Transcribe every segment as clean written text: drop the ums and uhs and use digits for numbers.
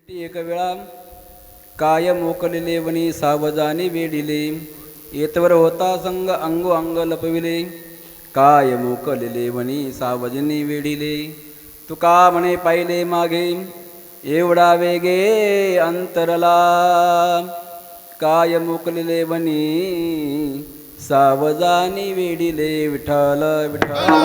एक वेळा काय मोकलिले वनी सावजाने वेडिले येतवर होता संग अंगो अंग लपविले काय मोकलिले वनी सावजनी वेडिले तुका म्हणे पाहिले मागे एवढा वेगे अंतरला काय मोकलिले वनी सावजानी वेडिले विठ्ठल विठ्ठल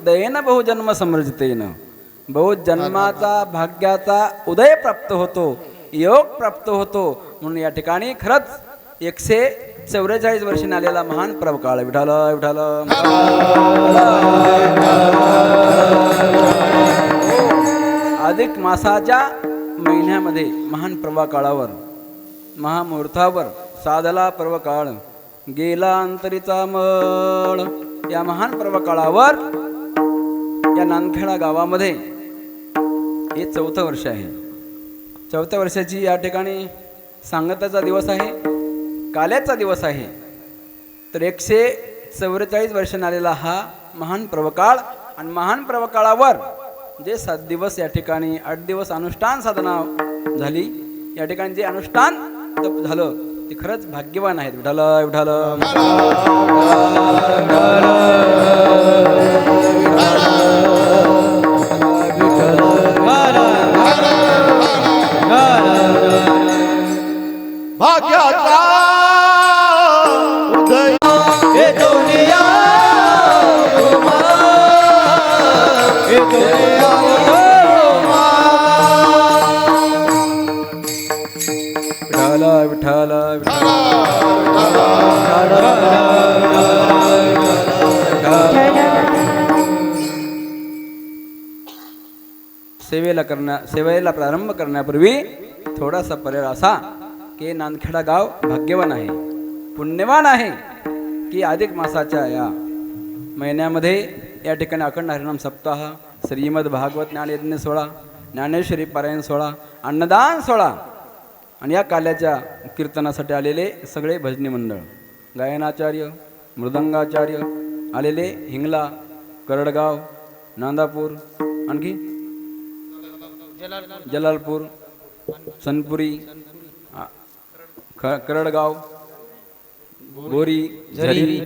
दयेन बहुजन्म समर्जितेन बहुजन्माचा भाग्याचा उदय प्राप्त होतो, योग प्राप्त होतो. म्हणून या ठिकाणी खरंच 144 वर्षांनी आलेला महान प्रवकाळ विठ्ठल विठ्ठल. अधिक मासाच्या महिन्यामध्ये महान प्रवकाळावर महामुहूर्तावर साधला प्रवकाळ गेला अंतरीचा मळ. या महान प्रवकाळावर या नांदखेडा गावामध्ये हे 4थं वर्ष आहे. 4थ्या वर्षाची या ठिकाणी सांगताचा दिवस आहे, काल्याचा दिवस आहे. तर 144 वर्षांनी आलेला हा महान प्रवकाळ आणि महान प्रवकाळावर जे 7 दिवस या ठिकाणी 8 दिवस अनुष्ठान साधना झाली. या ठिकाणी जे अनुष्ठान तप झालं ते खरंच भाग्यवान आहेत. विठ्ठल विठ्ठल भाग्याचा उदय हे दुनिया हे दुनिया विठ्ठल विठ्ठल सेवेला प्रारंभ करण्यापूर्वी थोडासा पर्याय असा की नांदखेडा गाव भाग्यवान आहे, पुण्यवान आहे की अधिक मासाच्या या महिन्यामध्ये या ठिकाणी अखंड हरिनाम सप्ताह, श्रीमद भागवत ज्ञानयज्ञ सोहळा, ज्ञानेश्वरी पारायण सोहळा, अन्नदान सोहळा आणि या काल्याच्या कीर्तनासाठी आलेले सगळे भजनी मंडळ, गायनाचार्य, मृदंगाचार्य आलेले हिंगला, करडगाव, नांदापूर, आणखी जलालपूर, सनपुरी, करडगाव, बोरी झरी,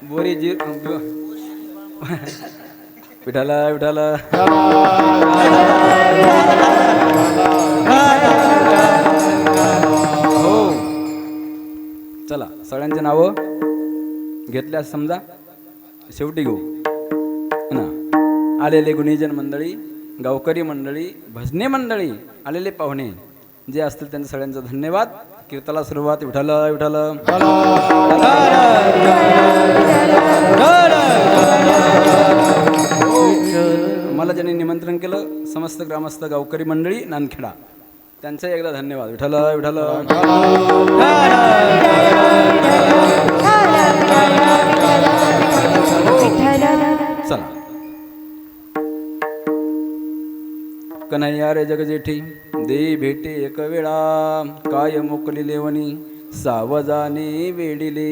बोरी जी विठ्ठल विठ्ठल हो. चला सगळ्यांची नावं घेतल्यास समजा शेवटी घेऊ ना. आलेले गुणीजन मंडळी, गावकरी मंडळी, भजनी मंडळी, आलेले पाहुणे जे असतील त्यांचं सगळ्यांचं धन्यवाद. कीर्तनाला सुरुवात विठ्ठल विठ्ठल. मला ज्यांनी निमंत्रण केलं समस्त ग्रामस्थ गावकरी मंडळी नांदखेडा त्यांचं एकदा धन्यवाद. विठ्ठल विठ्ठल. चला कन्हैया रे जगजेठी दे भेटे एक वेळा काय मोकलिले वनी सावजाने वेडिले.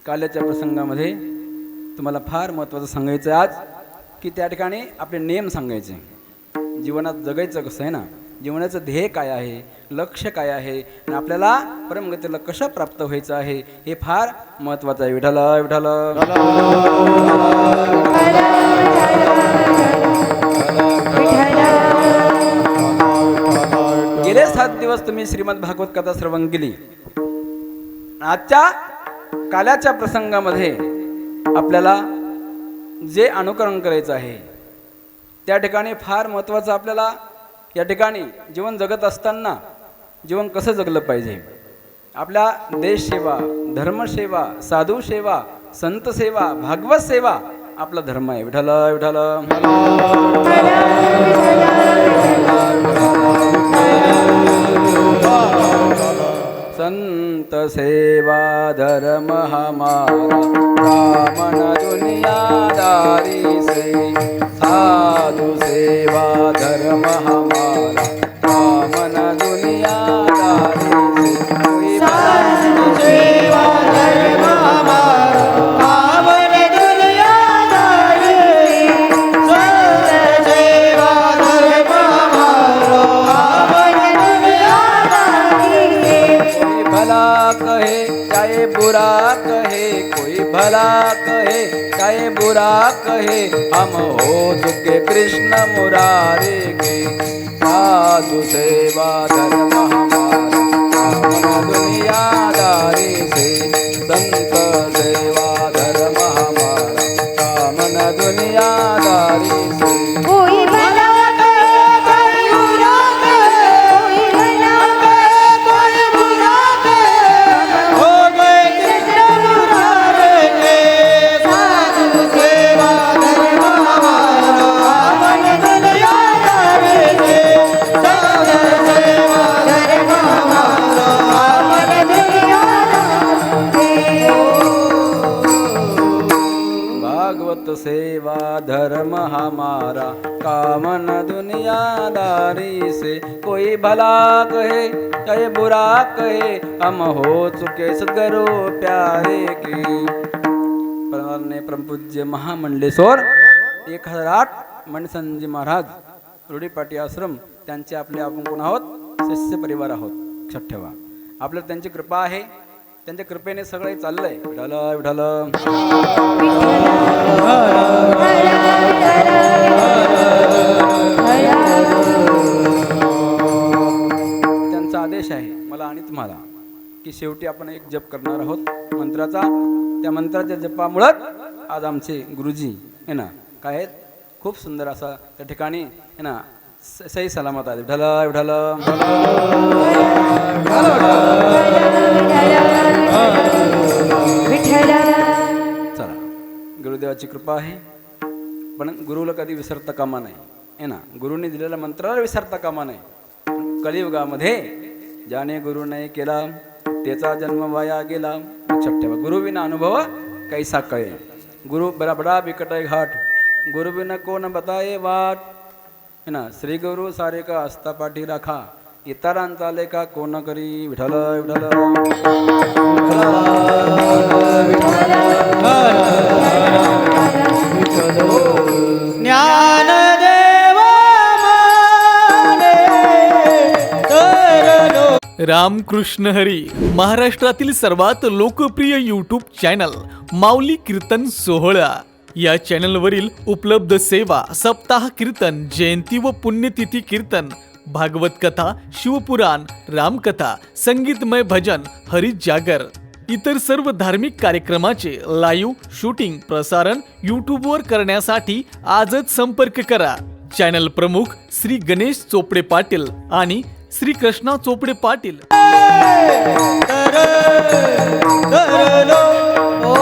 काल्याच्या प्रसंगामध्ये तुम्हाला फार महत्त्वाचं सांगायचं आज की त्या ठिकाणी आपले नियम सांगायचे. जीवनात जगायचं कसं आहे ना, जीवनाचं ध्येय काय आहे, लक्ष काय आहे आणि आपल्याला परमगतीला कसं प्राप्त व्हायचं आहे हे फार महत्त्वाचं आहे. विठ्ठल विठ्ठल. गेले 7 दिवस तुम्ही श्रीमद भागवत कथा श्रवण केली. आजच्या काल्याच्या प्रसंगामध्ये आपल्याला जे अनुकरण करायचं आहे त्या ठिकाणी फार महत्त्वाचं आपल्याला या ठिकाणी जीवन जगत असताना जीवन कसं जगलं पाहिजे. आपल्या देशसेवा, धर्मसेवा, साधू सेवा, संत सेवा, भागवत सेवा आपला धर्म आहे. विठ्ठल विठ्ठल. संत सेवा धर्म हमारा, कामन दुनियादारी से. साधु सेवा धर्म हमारा, कामन दुनियादारी से. साधु सेवा धर्म हमारा, कामन दुनियादारी से. संत सेवा धर्म हमारा, कामन दुनियादारी से. कोई भला कहे चाहे बुरा कहे, कोई भला कहे चाहे बुरा कहे, हम हो चुके कृष्ण मुरारे के. साधु सेवा धर्म हमारा, कामन दुनियादारी से. संत सेवा धर्म हमारा, कामन दुनियादारी से. कोई भला करे कोई बुरा करे, कोई भला करे कोई बुरा करे, हो गए कृष्ण मुरारे के. साधु सेवा धर्म हमारा, कामन दुनियादारी से. संत सेवा धर्म हमारा, कामन दुनियादारी भागवत सेवा धर्म हमारा, कामन दुनियादारी से. कोई भला कहे चाहे बुरा कहे, हम हो चुके सद्गुरु प्यारे की. परमाने परमपूज्य महामंडलेश्वर 1008 मणिसंजी महाराज रुढीपाटी आश्रम त्यांचे आपले आपण कोण आहोत, शिष्य परिवार आहोत. लक्षात ठेवा, आपल्याला त्यांची कृपा आहे. त्यांच्या कृपेने सगळे चाललंय. विठ्ठल विठ्ठल. त्यांचा आदेश आहे मला आणि तुम्हाला की शेवटी आपण एक जप करणार आहोत मंत्राचा. त्या मंत्राच्या जपामुळं आज आमचे गुरुजी आहे ना काय आहेत, खूप सुंदर असा त्या ठिकाणी आहे ना सही सलामत आहे. विठ्ठल विठ्ठल. चला, गुरुदेवाची कृपा आहे, पण गुरुला कधी विसरता कामा नाही आहे ना. गुरुने दिलेल्या मंत्राला विसरता कामा नाही. कलियुगामध्ये ज्याने गुरु नाही केला त्याचा जन्म वाया गेला. लक्षात ठेवा, गुरुविना अनुभव कैसा कळे. गुरु बडा बडा बिकट घाट, गुरुविना कोण बताये वाट है ना. श्री गुरु सारे का आस्था पाठी राखा, इतरांचा लेखा कोण करी. विठ्ठल विठ्ठल. ज्ञानदेव माने तरलो. रामकृष्ण हरी महाराष्ट्रातील सर्वात लोकप्रिय यूट्यूब चॅनल माऊली कीर्तन सोहळा या चॅनलवरील उपलब्ध सेवा सप्ताह कीर्तन, जयंती व पुण्यतिथी कीर्तन, भागवत कथा, शिवपुराण, रामकथा, संगीतमय भजन, हरी जागर, इतर सर्व धार्मिक कार्यक्रमाचे लाईव्ह शूटिंग प्रसारण यूट्यूबवर करण्यासाठी आजच संपर्क करा. चॅनल प्रमुख श्री गणेश चोपडे पाटील आणि श्री कृष्णा चोपडे पाटील. तरलो. ओ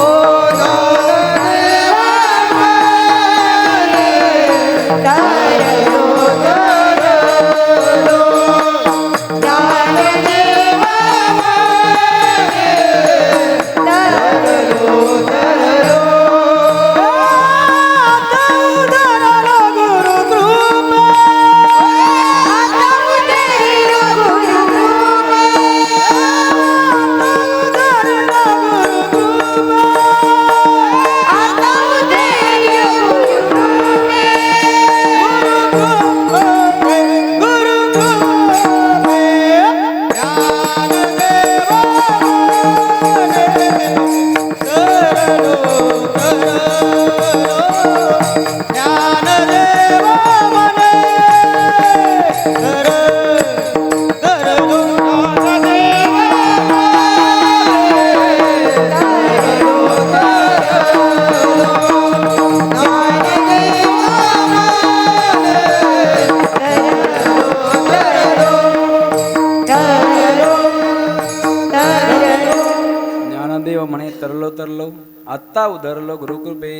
तरलो तरलो आत्ता उधरलो गुरुकृपे.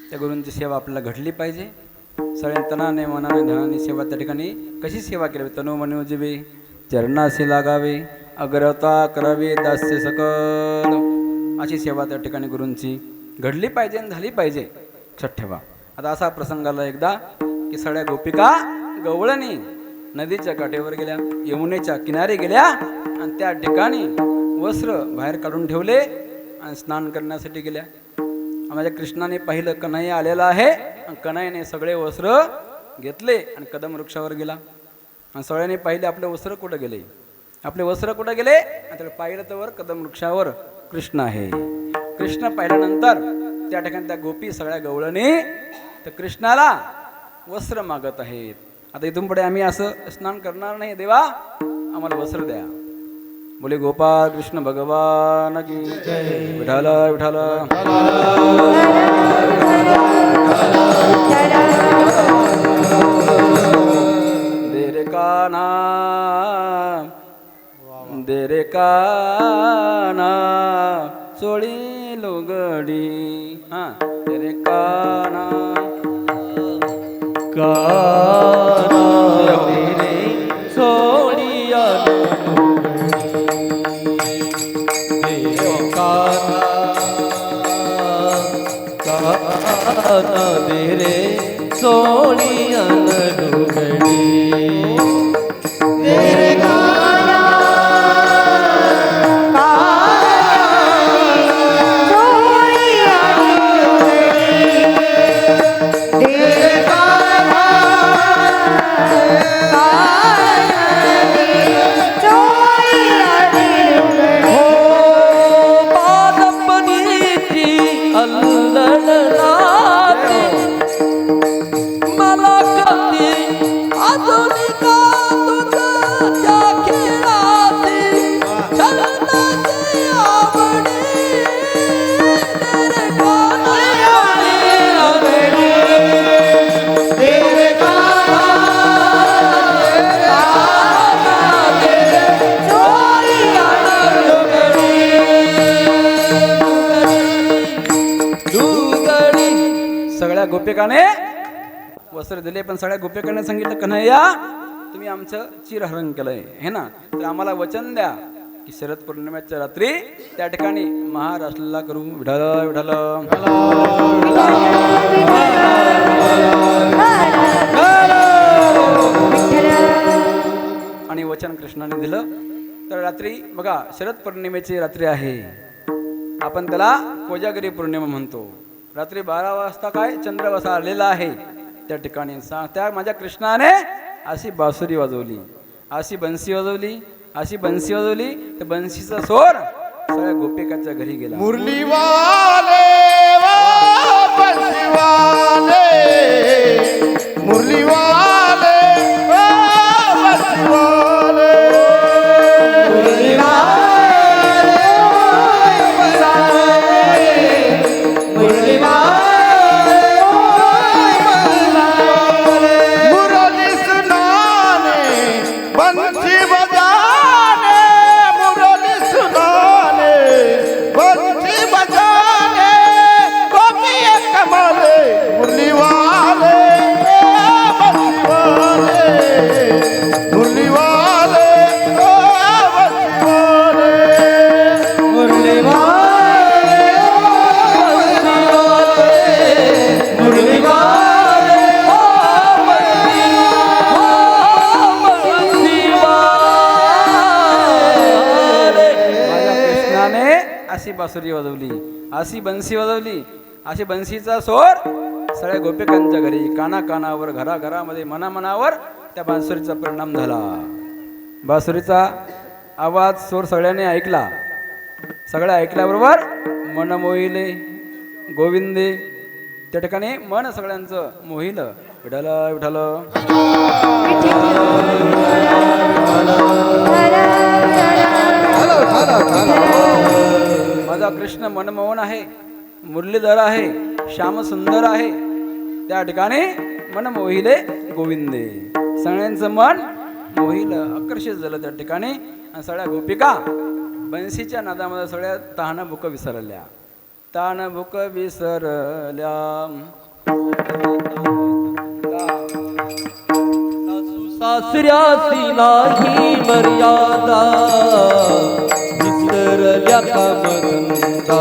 त्या गुरूंची सेवा आपल्याला घडली पाहिजे. सगळ्या तनाने मनाने धनाने सेवा त्या ठिकाणी कशी सेवा केली. तनु मनो जीवे चरणाशी लागावे अग्रता करावे दास्य सकल. अशी सेवा त्या ठिकाणी गुरूंची घडली पाहिजे आणि झाली पाहिजे. लक्षात ठेवा. आता असा प्रसंग आला एकदा की सगळ्या गोपिका गवळणी नदीच्या काठेवर गेल्या, यमुनेच्या किनारी गेल्या आणि त्या ठिकाणी वस्त्र बाहेर काढून ठेवले आणि स्नान करण्यासाठी गेल्या. माझ्या कृष्णाने पाहिलं कन्हैया आलेला आहे. कन्हैयाने सगळे वस्त्र घेतले आणि कदम वृक्षावर गेला. आणि सगळ्यांनी पाहिले आपले वस्त्र कुठं गेले, आपले वस्त्र कुठं गेले. आणि त्याला पाहिलं तर वर कदम वृक्षावर कृष्ण आहे. कृष्ण पाहिल्यानंतर त्या ठिकाणी त्या गोपी सगळ्या गवळणी तर कृष्णाला वस्त्र मागत आहेत. आता इथून पुढे आम्ही असं स्नान करणार नाही, देवा आम्हाला वस्त्र द्या. बोले गोपाळ कृष्ण भगवान की जय. विठाल विठाल. दे रे कान्हा दे रे कान्हा चोळी लुगडी. हा दे रे कान्हा सोनिया लुगडी. सगळ्या गोपिकाने वस्त्र दिले. पण सगळ्या गोपिकाने सांगितलं कन्हैया तुम्ही आमचं चिरहरण केलंय हे ना, तर आम्हाला वचन द्या की शरद पौर्णिमेच्या रात्री त्या ठिकाणी महाराष्ट्राला करू. विठाल विठाल. आणि वचन कृष्णाने दिलं. तर रात्री बघा शरद पौर्णिमेची रात्री आहे, आपण त्याला कोजागिरी पौर्णिमा म्हणतो. रात्री 12 वाजता काय चंद्र वसा आलेला आहे त्या ठिकाणी. त्या माझ्या कृष्णाने अशी बासुरी वाजवली, अशी बन्सी वाजवली, अशी बन्सी वाजवली, तर बन्सीचा स्वर सगळ्या गोपिकाच्या घरी गेला. मुरली वाले बंसी वाले मुरली वाले बंसी वाले मुरली वाले मुरली वाले मुरली सुनाने बंसी बजाने मुरली सुनाने बंसी बजाने गोपी कमले मुरली वाले बंसी वाले मुरली वाले बंसी वाले मुरली वाले मुरली वाले माझ्या कृष्णाने अशी बासुरी वाजवली, अशी बन्सी वाजवली, अशी बन्सीचा स्वर सगळ्या गोपिकांच्या घरी कानाकानावर घराघरामध्ये मनामनावर त्या बासुरीचा परिणाम झाला. बासुरीचा आवाज स्वर सगळ्यांनी ऐकला. सगळ्या ऐकल्याबरोबर मन मोहिले गोविंदे. त्या ठिकाणी मन सगळ्यांचं मोहिलं. विठाल विठाल. माझा कृष्ण मनमोहन आहे, मुरलीधर आहे, श्याम सुंदर आहे. त्या ठिकाणी मन मोहिले गोविंदे. सगळ्यांचं मन मोहिलं, आकर्षित झालं त्या ठिकाणी. आणि सगळ्या गोपिका बन्सीच्या नादामध्ये सगळ्या तहान भूक विसरल्या, तान भूक विसरल्या. सासऱ्यासी नाही मर्यादा विसरल्या कामधंदा.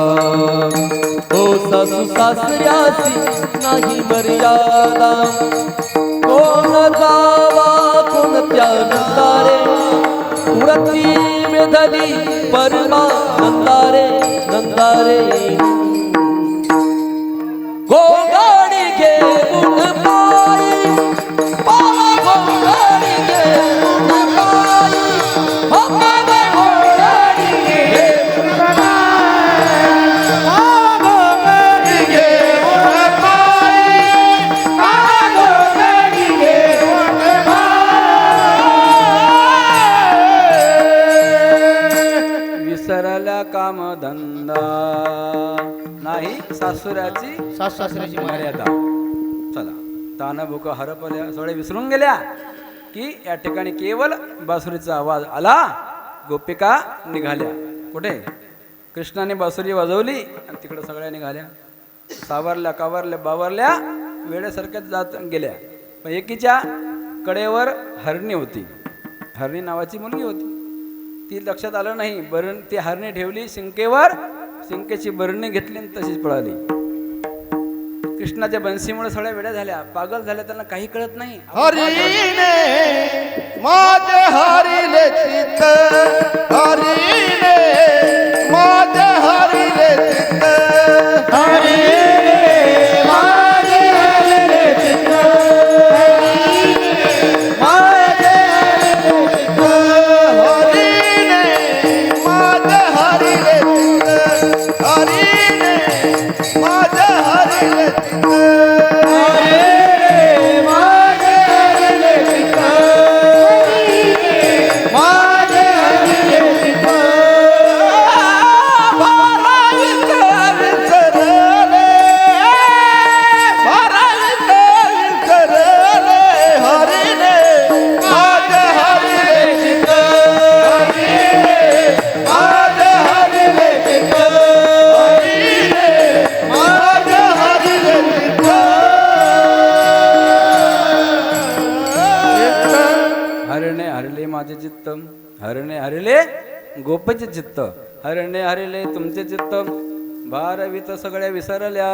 हो सासू सासऱ्यासी नाही मर्यादा. कोण जावा कोणत्या नंदारे उडती मेधली परमा नंदारे नंदारे. गोगाडी घेऊन पायी पावा गोगाडी घेऊन पायी. हो पावा गोगाडी घेऊन गोगाडी घेऊन पायी, गोगाडी घेऊन पायी. विसरल्या कामधंदा नाही सासुराची सासऱ्याची मर्यादा. चला तान भूक हरपल्या, सगळे विसरून गेल्या की या ठिकाणी केवळ बासुरीचा आवाज आला. गोपिका निघाल्या. कुठे? कृष्णाने बासुरी वाजवली आणि तिकडे सगळ्या निघाल्या. सावरल्या कावरल्या बावरल्या वेळेसारख्याच जात गेल्या. पण एकीच्या कडेवर हरणी होती. हरणी नावाची मुलगी होती. ती लक्षात आलं नाही. बरण ती हरणी ठेवली शिंकेवर, शिंकेची बरणी घेतली आणि तशीच पळाली. कृष्णाच्या बन्सीमुळे सगळ्या वेड्या झाल्या, पागल झाल्या, त्यांना काही कळत नाही. हरीने माझे हरिले चित्त, हरीने माझे हरिले चित्त, हरीने माझे हरिले चित्त, माझे हरिले चित्त, हरीने माझे हरिले चित्त, हरीने माझे हरिले चित्त. हरणे हरले माझे चित्त, हरणे हरले गोपचे चित्त, हरणे हरले तुमचे चित्त. भारवित सगळ्या विसरल्या,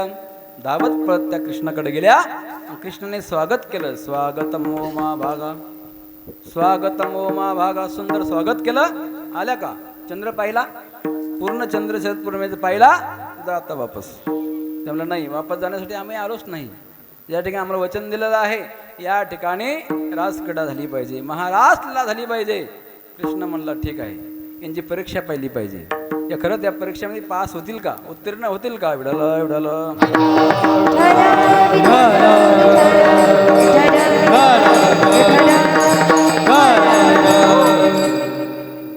धावत पळत त्या कृष्णाकडे गेल्या. कृष्णाने स्वागत केलं. स्वागतम ओ मा भागा, स्वागतम ओ मा भागा. सुंदर स्वागत केलं. आल्या का? चंद्र पाहिला, पूर्ण चंद्र शरद पौर्णिमेचा पाहिला, जाता वापस. त्यामुळे नाही, वापस जाण्यासाठी आम्ही आलोच नाही. या ठिकाणी आम्हाला वचन दिलेलं आहे, या ठिकाणी रासक्रीडा झाली पाहिजे, महारासलीला झाली पाहिजे. कृष्ण म्हणला ठीक आहे, यांची परीक्षा पाहिली पाहिजे. या खरं त्या परीक्षेमध्ये पास होतील का, उत्तीर्ण होतील का? विडालं विडालं.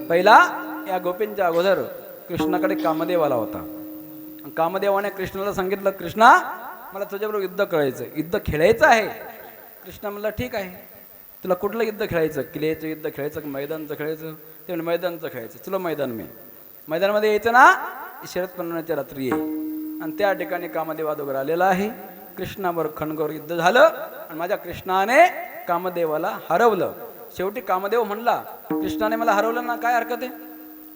पहिला या गोपींच्या अगोदर कृष्णाकडे कामदेव आला होता. कामदेवाने कृष्णाला सांगितलं, कृष्णा मला तुझ्याबरोबर युद्ध करायचं, युद्ध खेळायचं आहे. कृष्ण म्हणला ठीक आहे, तुला कुठलं युद्ध खेळायचं? किल्ल्याचं युद्ध खेळायचं की मैदानचं खेळायचं? ते म्हणजे मैदानचं खेळायचं. चलो मैदान में, मैदानामध्ये यायचं ना, शरद पौर्णिमेच्या रात्री ये. आणि त्या ठिकाणी कामदेव अगोदर आलेला आहे. कृष्णावर खणगोर युद्ध झालं आणि माझ्या कृष्णाने कामदेवाला हरवलं. शेवटी कामदेव म्हणला, कृष्णाने मला हरवलं ना, काय हरकत आहे,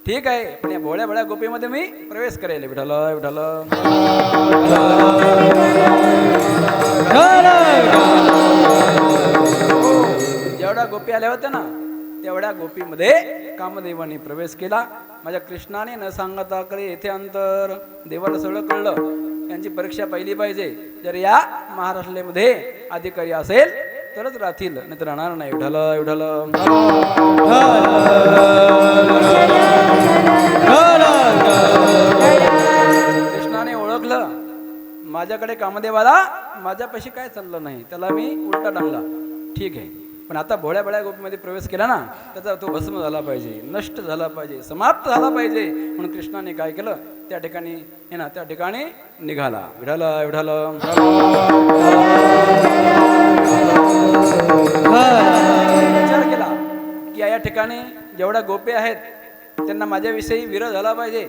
ठीक आहे, पण या भोळ्या भोळ्या गोपीमध्ये मी प्रवेश करेल. विठाल विठाल. जेवढ्या गोपी आल्या होत्या ना, तेवढ्या गोपीमध्ये कामदेवाने प्रवेश केला. माझ्या कृष्णाने न सांगता कडे येथे अंतर. देवाला सगळं कळलं, यांची परीक्षा पाहिली पाहिजे. जर या महाराष्ट्रामध्ये अधिकारी असेल तरच राहतील, नाही तर राहणार नाही. विठाल विठाल. कृष्णाने ओळखलं, माझ्याकडे कामदेवाला माझ्यापाशी काय चाललं नाही, त्याला मी उलटा डांगला. ठीक आहे, पण आता भोळ्या भोळ्या गोपीमध्ये प्रवेश केला ना, त्याचा तो भस्म झाला पाहिजे, नष्ट झाला पाहिजे, समाप्त झाला पाहिजे. म्हणून कृष्णाने काय केलं, त्या ठिकाणी हे ना, त्या ठिकाणी निघाला. विठाल विठाल. विचार केला की या ठिकाणी जेवढ्या गोपी आहेत त्यांना माझ्याविषयी विरह झाला पाहिजे.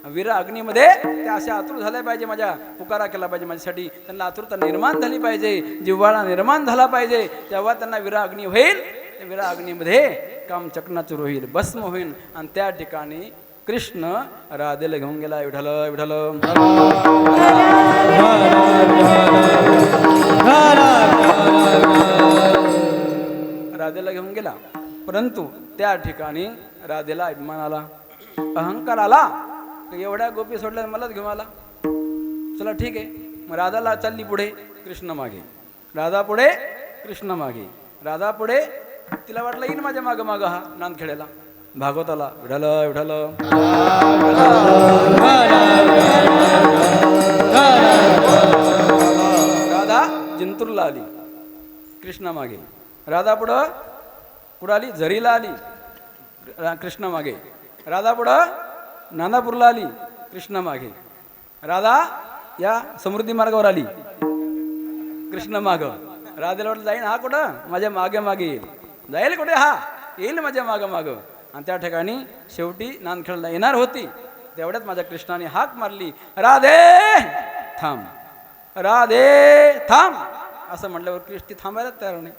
विरह अग्नीमध्ये ते असे आतुर झाले पाहिजे, माझ्या पुकारा केला पाहिजे माझ्यासाठी. त्यांना आतुरता निर्माण झाली पाहिजे, जिव्हाळा निर्माण झाला पाहिजे. तेव्हा त्यांना विरह अग्नी होईल. त्या विरह अग्नीमध्ये काम चकनाचूर होईल, भस्म होईल. आणि त्या ठिकाणी कृष्ण राधेला घेऊन गेला. विठ्ठल विठ्ठल राधेला घेऊन गेला. परंतु त्या ठिकाणी राधेला अभिमान आला, अहंकार आला. एवढ्या गोपी सोडल्या मलाच घेऊन आला. चला ठीक आहे. मग राधाला चालली पुढे, कृष्ण मागे. राधा पुढे, कृष्ण मागे. राधा पुढे. तिला वाटलं येईन माझ्या मागं मागं हा नांदखेड्याला. भागवताला विठ्ठल विठ्ठल राधा जिंतूरला आली, कृष्ण मागे. राधा पुढं कुठं आली? झरीला आली, कृष्ण मागे. राधा पुढं नांदापूरला आली, कृष्ण मागे. राधा या समृद्धी मार्गावर आली, कृष्ण माग. राधेला वाटलं जाईन हा कुठं माझ्या मागे मागे येईल. जाईल कुठे हा? येईल माझ्या मागं मागं. आणि त्या ठिकाणी शेवटी नांदखेडला येणार होती. तेवढ्यात माझ्या कृष्णाने हाक मारली, राधे थांब, राधे थांब. असं म्हटल्यावर कृष्ण थांबायला तयार नाही,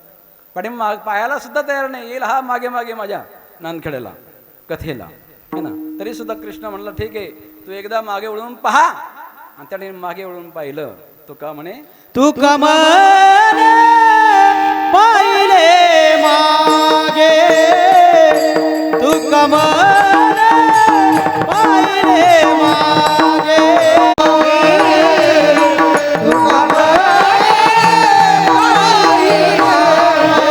पायाला सुद्धा तयार नाही. येईल हा मागे मागे माझ्या नांदखेड्याला कथेला, है ना. तरी सुद्धा कृष्ण म्हणला ठीक आहे, तू एकदा मागे वळून पहा. आणि त्याने मागे वळून पाहिलं. तो का म्हणे, तू कमल पाहिले मागे, तू कमल पाहिले मागे, तू कमल पाहिले मागे.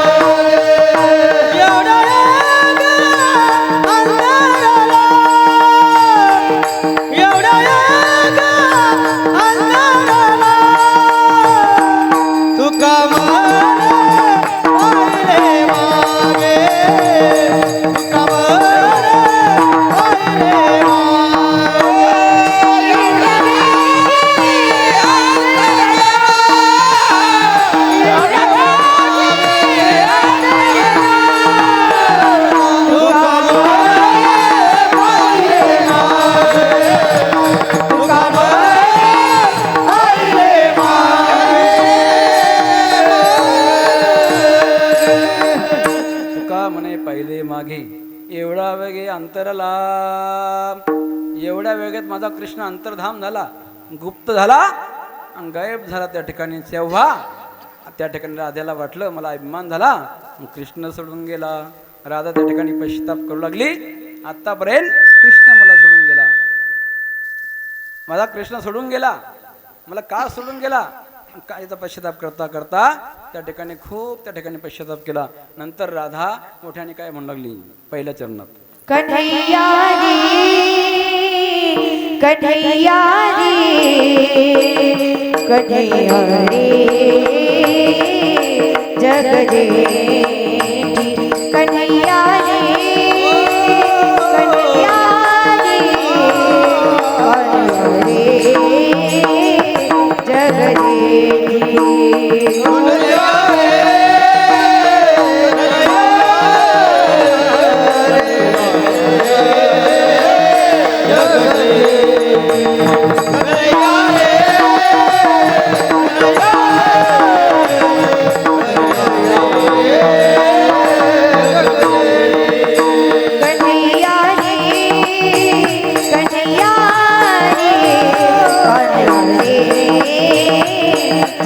एवढा राग अंधाराला, एवढा राग अंधाराला, तू कमल पाहिले मागे, तू कमल पाहिले तुका म्हणे पहिले मागे. एवढा वेगे अंतरला, एवढ्या वेगेत माझा कृष्ण अंतर्धाम झाला, गुप्त झाला आणि गायब झाला त्या ठिकाणी. तेव्हा त्या ठिकाणी राधेला वाटलं मला अभिमान झाला, कृष्ण सोडून गेला. राधा त्या ठिकाणी पश्चाताप करू लागली, आतापर्यंत कृष्ण मला सोडून गेला, माझा कृष्ण सोडून गेला, मला का सोडून गेला, काय याचा पश्चाताप करता करता त्या ठिकाणी खूप त्या ठिकाणी पश्चाताप केला. नंतर राधा मोठ्याने काय म्हणू लागली पहिल्या चरणात, कन्हैया रे, कन्हैया रे, कन्हैया रे, जगदेवी कन्हैया रे, कन्हैया रे, कन्हैया रे, जगदेवी. कन्हैया रे, कन्हैया रे, कन्हैया रे,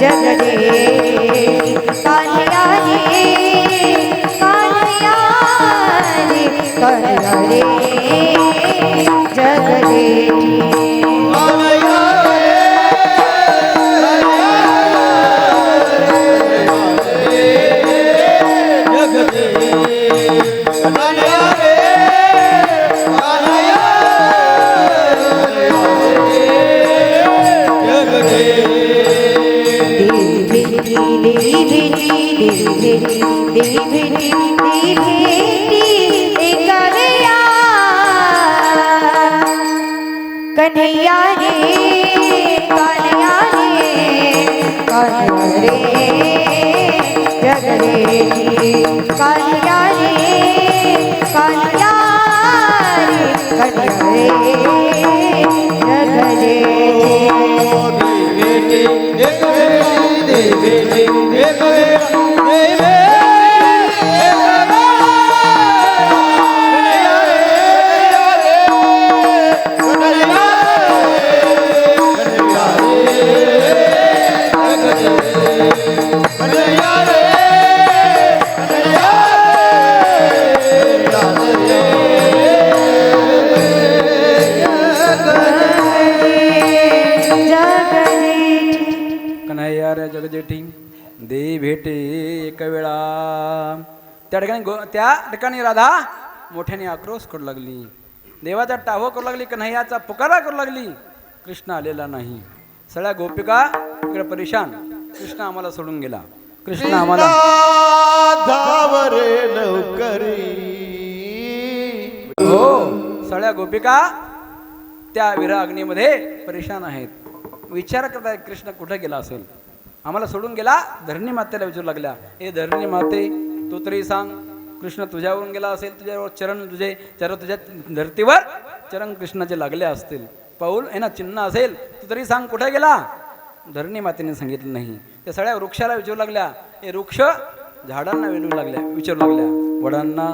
जगदेवी कन्हैया रे, कन्हैया रे, कन्हैया रे, जगदेवी. कन्हैया रे, कन्हैया रे, कन्हैया रे, जगदेवी कन्हैया रे, कन्हैया रे, एक वेळा देवे एक वेळा कन्हैया रे कन्हैया कन्हैया रे कन्हैया रे जगजेठी दे भेटे एक वेळा. त्या ठिकाणी राधा मोठ्याने आक्रोश करू लागली, देवाचा टाहो करू लागली, कन्हैयाचा पुकारा करू लागली. कृष्ण आलेला नाही. सगळ्या गोपिका इकडे परेशान. कृष्ण आम्हाला सोडून गेला, कृष्ण आम्हाला. धावरे लवकरी हो, सगळ्या गोपिका त्या विरह अग्नीमध्ये परेशान आहेत. विचार करताय कृष्ण कुठे गेला असेल, आम्हाला सोडून गेला. धरणी मातेला विचारू लागल्या, ए धरणी माते तू तरी सांग, कृष्ण तुझ्यावरून गेला असेल, तुझ्यावर चरण तुझ्या धरतीवर चरण कृष्णाचे लागले असतील, पाऊल आहे ना चिन्ह असेल, तू तरी सांग कुठे गेला. धरणी मातेने सांगितलं नाही. त्या सगळ्या वृक्षाला विचारू लागल्या, हे वृक्ष झाडांना विचारू लागल्या, वडांना,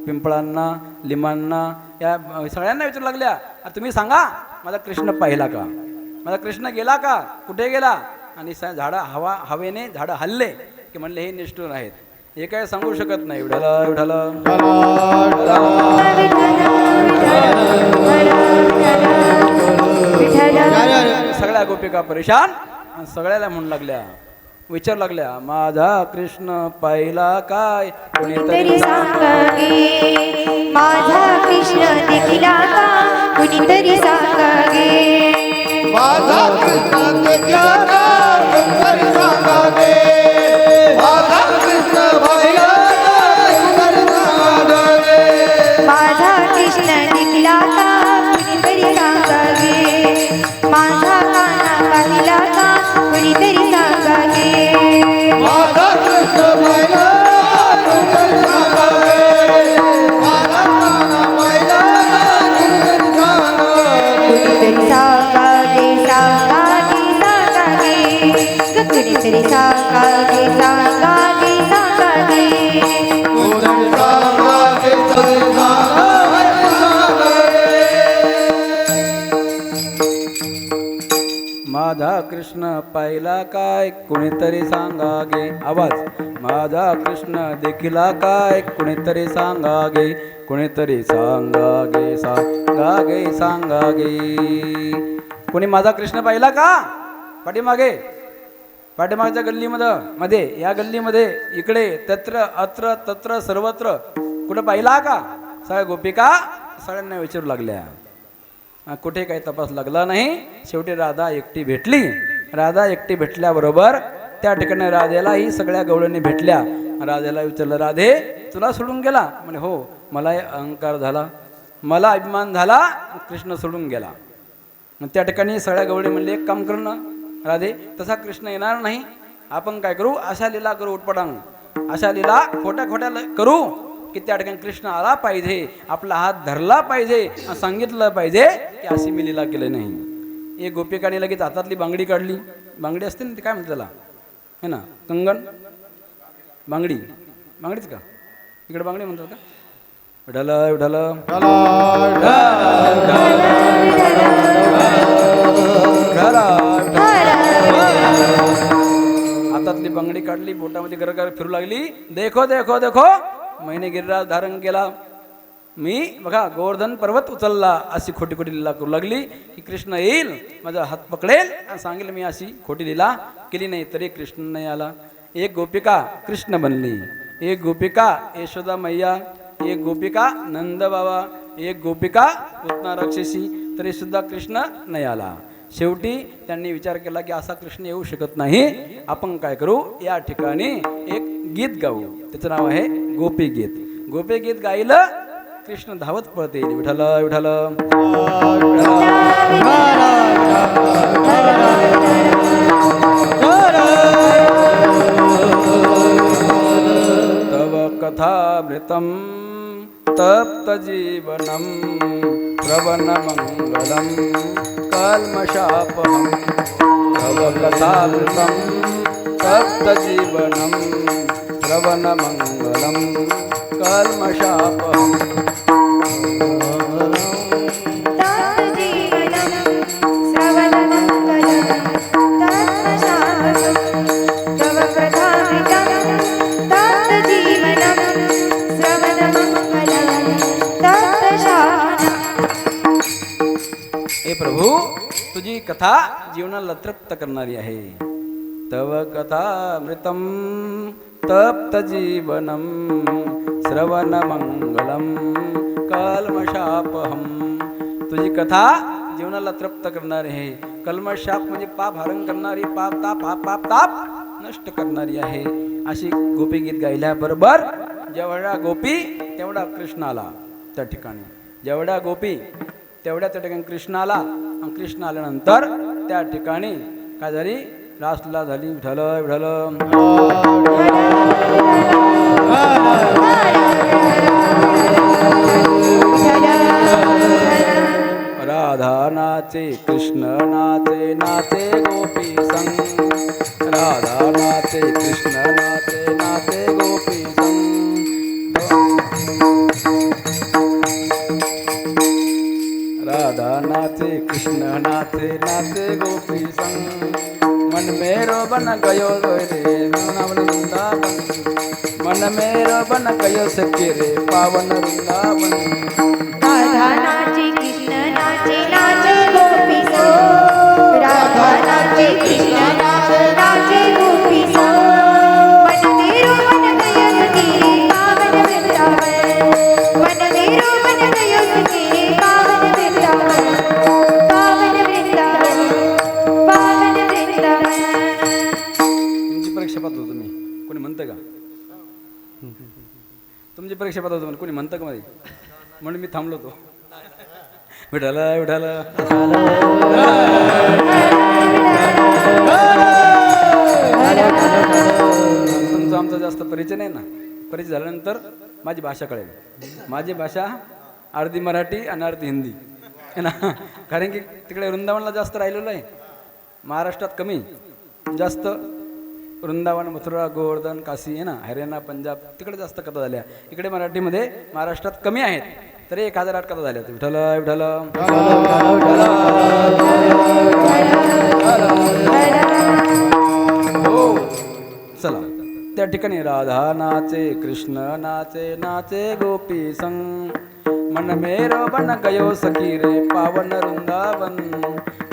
पिंपळांना, लिंबांना, या सगळ्यांना विचारू लागल्या, तुम्ही सांगा माझा कृष्ण पाहिला का, माझा कृष्ण गेला का, कुठे गेला. आणि झाडं हवेने झाडं हल्ले की म्हणले हे निष्ठुर आहेत, हे काय सांगू शकत नाही. विठाला विठाला सगळ्या गोपिका परेशान. सगळ्याला म्हणू लागल्या, विचारू लागल्या, माझा कृष्ण पाहिला काय, कुणीतरी सांगागे माझा कृष्ण देखिला का, कुणीतरी सांगागे माझा कृष्ण देखिला का, कुणीतरी सांगागे. माझा कृष्ण पाहिला का, कुणीतरी सांगागे. माझा कृष्ण देखिला का, कुणीतरी सांगागे माझा काना पाहिला का, कुणीतरी सांगागे. माझा कृष्ण पाहिला कुणीतरी सांगागे. माझा काना पाहिला कुणीतरी सांगागे. कुणीतरी सांगागे सांगागे सांगागे कुणीतरी सांगागे सांगागे सांगागे. कुणीतरी सांगागे सांगागे सांगागे. माझा कृष्ण पाहिला काय, कुणीतरी सांगागे. आवाज, माझा कृष्ण देखिला काय, कुणीतरी सांगागे, कुणीतरी सांगागे सांगागे सांगागे. कोणी माझा कृष्ण पाहिला का. पाठीमागच्या गल्लीमध्ये या गल्लीमध्ये इकडे तत्र अत्र तत्र सर्वत्र कुठं पाहिला का. सगळ्या गोपिका सगळ्यांना विचारू लागल्या. कुठे काही तपास लागला नाही. शेवटी राधा एकटी भेटली. राधा एकटी भेटल्याबरोबर त्या ठिकाणी राधेलाही सगळ्या गवळणी भेटल्या. राधेला विचारलं, राधे तुला सोडून गेला. म्हणे हो, मला अहंकार झाला, मला अभिमान झाला, कृष्ण सोडून गेला. मग त्या ठिकाणी सगळ्या गवळणी म्हणले, एक काम कर ना राधे, तसा कृष्ण येणार नाही, आपण काय करू, अशा लीला करू, उटपटांग अशा लीला खोट्या करू की त्या ठिकाणी कृष्ण आला पाहिजे, आपला हात धरला पाहिजे, सांगितलं पाहिजे की अशी मी लीला केली नाही. एक गोपिकाने लगेच हातातली बांगडी काढली. बांगडी असते ना, ते काय म्हणते त्याला, है ना, कंगण, बांगडीच का, इकडे बांगडी म्हणतात का. विठाल विठाल हातातली बांगडी काढली, बोटामध्ये गरगर फिरू लागली. देखो देखो देखो, मैंने गिरिराज धारण केला, मी बघा गोवर्धन पर्वत उचलला, अशी खोटी खोटी लीला करू लागली की कृष्ण येईल, माझा हात पकडेल आणि सांगेल मी अशी खोटी लीला केली नाही, तरी कृष्ण नाही आला. एक गोपिका कृष्ण बनली, एक गोपिका यशोदा मैया, एक गोपिका नंद बाबा, एक गोपिका पुतना राक्षसी, तरी सुद्धा कृष्ण नाही आला. शेवटी त्यांनी विचार केला की असा कृष्ण येऊ शकत नाही, आपण काय करू, या ठिकाणी एक गीत गाऊ, त्याचं नाव आहे गोपी गीत. गोपी गीत गायलं, कृष्ण धावत पळते, विठाल विठाल तव कथामृतं तप्त जीवनं श्रवणमङ्गलं कल्मषापहं. तव कथामृतं तप्तजीवनं श्रवणमङ्गलं कल्मषापहम् तत्जीवनं श्रवणमङ्गलं तत्प्रसादं तव प्रधानितं तत्जीवनं श्रवणमङ्गलं तत्प्रसादं हे प्रभू तुझी कथा जीवनाला तृप्त करणारी आहे. तव कथामृतं तप्तजीवनं श्रवणमङ्गलं कल्मषापहम्. तुझी कथा जीवनाला तृप्त करणारी आहे. कल्मषाप म्हणजे पाप हरण करणारी, पाप ताप नष्ट करणारी आहे. अशी गोपी गीत गायल्याबरोबर जेवढा गोपी तेवढा कृष्ण आला त्या ठिकाणी. जेवढ्या गोपी तेवढ्या त्या ठिकाणी कृष्ण आला. आणि कृष्ण आल्यानंतर त्या ठिकाणी काय झाली, रासला झाली. विठ्ठल विठ्ठल राधा नाचे कृष्ण नाचे, नाचे गोपी संग. राधा नाचे कृष्ण नाचे, नाचे गोपी संग. राधा नाचे कृष्ण नाचे, नाचे गोपी संग. मन मेरो बन गयो रे वृंदावन. मन मेरो बन गयो सखे रे पावन वृंदावन. राधा नाचे कृष्ण नाचे, नाचे गोपी सो. राधा नाचे कृष्ण नाचे, नाचे गोपी सो. मन मेरो मन गयो सखी पावन वृंदावन. मन मेरो मन गयो सखी पावन वृंदावन. पावन वृंदावन, पावन वृंदावन. तुमची परीक्षा पाहतो तुम्ही, कोणी म्हणतं का? तुमची परीक्षा पाहतो तुम्ही, कोणी म्हणतं का मध्ये? म्हणून मी थांबलो होतो. विठाला विठाला तुमचा आमचा जास्त परिचय नाही ना. परिचय झाल्यानंतर माझी भाषा कळेल. माझी भाषा अर्धी मराठी आणि अर्धी हिंदी है ना. कारण की तिकडे वृंदावनला जास्त राहिलेलं आहे, महाराष्ट्रात कमी. जास्त वृंदावन, मथुरा, गोवर्धन, काशी आहे ना, हरियाणा, पंजाब तिकडे जास्त कथा झाल्या. इकडे मराठीमध्ये महाराष्ट्रात कमी आहेत. तरी 1008 कथा झाल्या. विठ्ठल विठ्ठल हो. चला त्या ठिकाणी राधा नाचे कृष्ण नाचे, नाचे गोपी संग. मन मेरो बन गयो सखी रे पावन वृंदावन.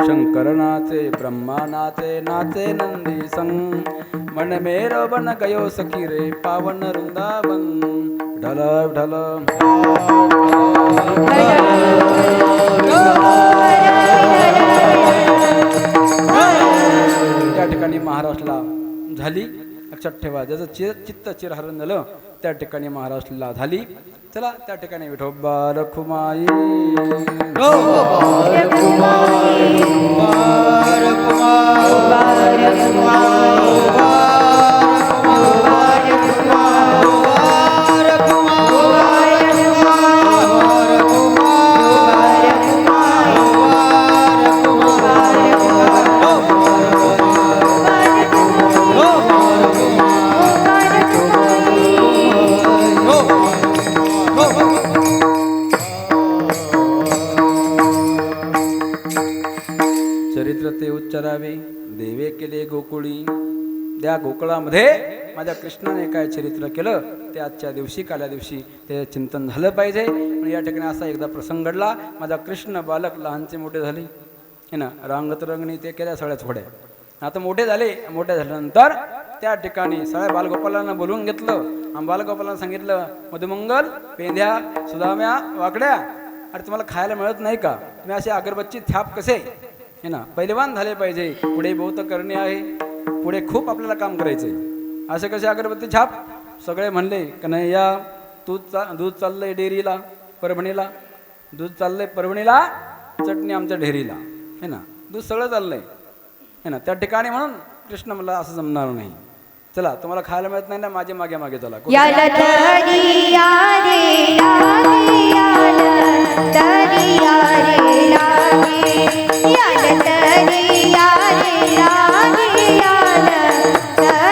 शंकर नाचे ब्रह्मा नाचे, नाचे नंदी संग. मन मेरो बन गयो सखी रे पावन वृंदावन. विठ्ठल विठ्ठल त्या ठिकाणी महाराष्ट्राला झाली. लक्षात ठेवा, ज्याचं चित्त चिरहरण झालं त्या ठिकाणी महाराष्ट्राला झाली. चला त्या ठिकाणी विठोबा रखुमाई चरित्र ते उच्चारावे. देवे केले गोकुळी. त्या गोकुळामध्ये माझ्या कृष्णाने काय चरित्र केलं ते आजच्या दिवशी, काल्या दिवशी ते चिंतन झालं पाहिजे. आणि या ठिकाणी असा एकदा प्रसंग घडला. माझा कृष्ण बालक लहानचे मोठे झाले है ना, रांगत रंगणी ते केल्या सगळ्या थोड्या. आता मोठे झाले. मोठे झाल्यानंतर त्या ठिकाणी सगळ्या बालगोपालांना बोलवून घेतलं. आणि बालगोपालांना सांगितलं, मधुमंगल, पेंध्या, सुदाम्या, वाकड्या, अरे तुम्हाला खायला मिळत नाही का? तुम्ही असे अगरबत्ती थाप कसे है ना, पहिलवान झाले पाहिजे. पुढे बहुत करणे आहे, पुढे खूप आपल्याला काम करायचं आहे. असे कसे अगरबत्ती छाप? सगळे म्हणले का नाही, या दूध चाललंय डेअरीला परभणीला, दूध चाललंय परभणीला, चटणी आमच्या डेअरीला है ना, दूध सगळं चाललंय है ना. त्या ठिकाणी म्हणून कृष्ण मला असं जमणार नाही. चला तुम्हाला खायला मिळत नाही ना, माझे मागे मागे चला. याला तरिया रे लागे, याला तरिया रे लागे, याला तरिया रे लागे, याला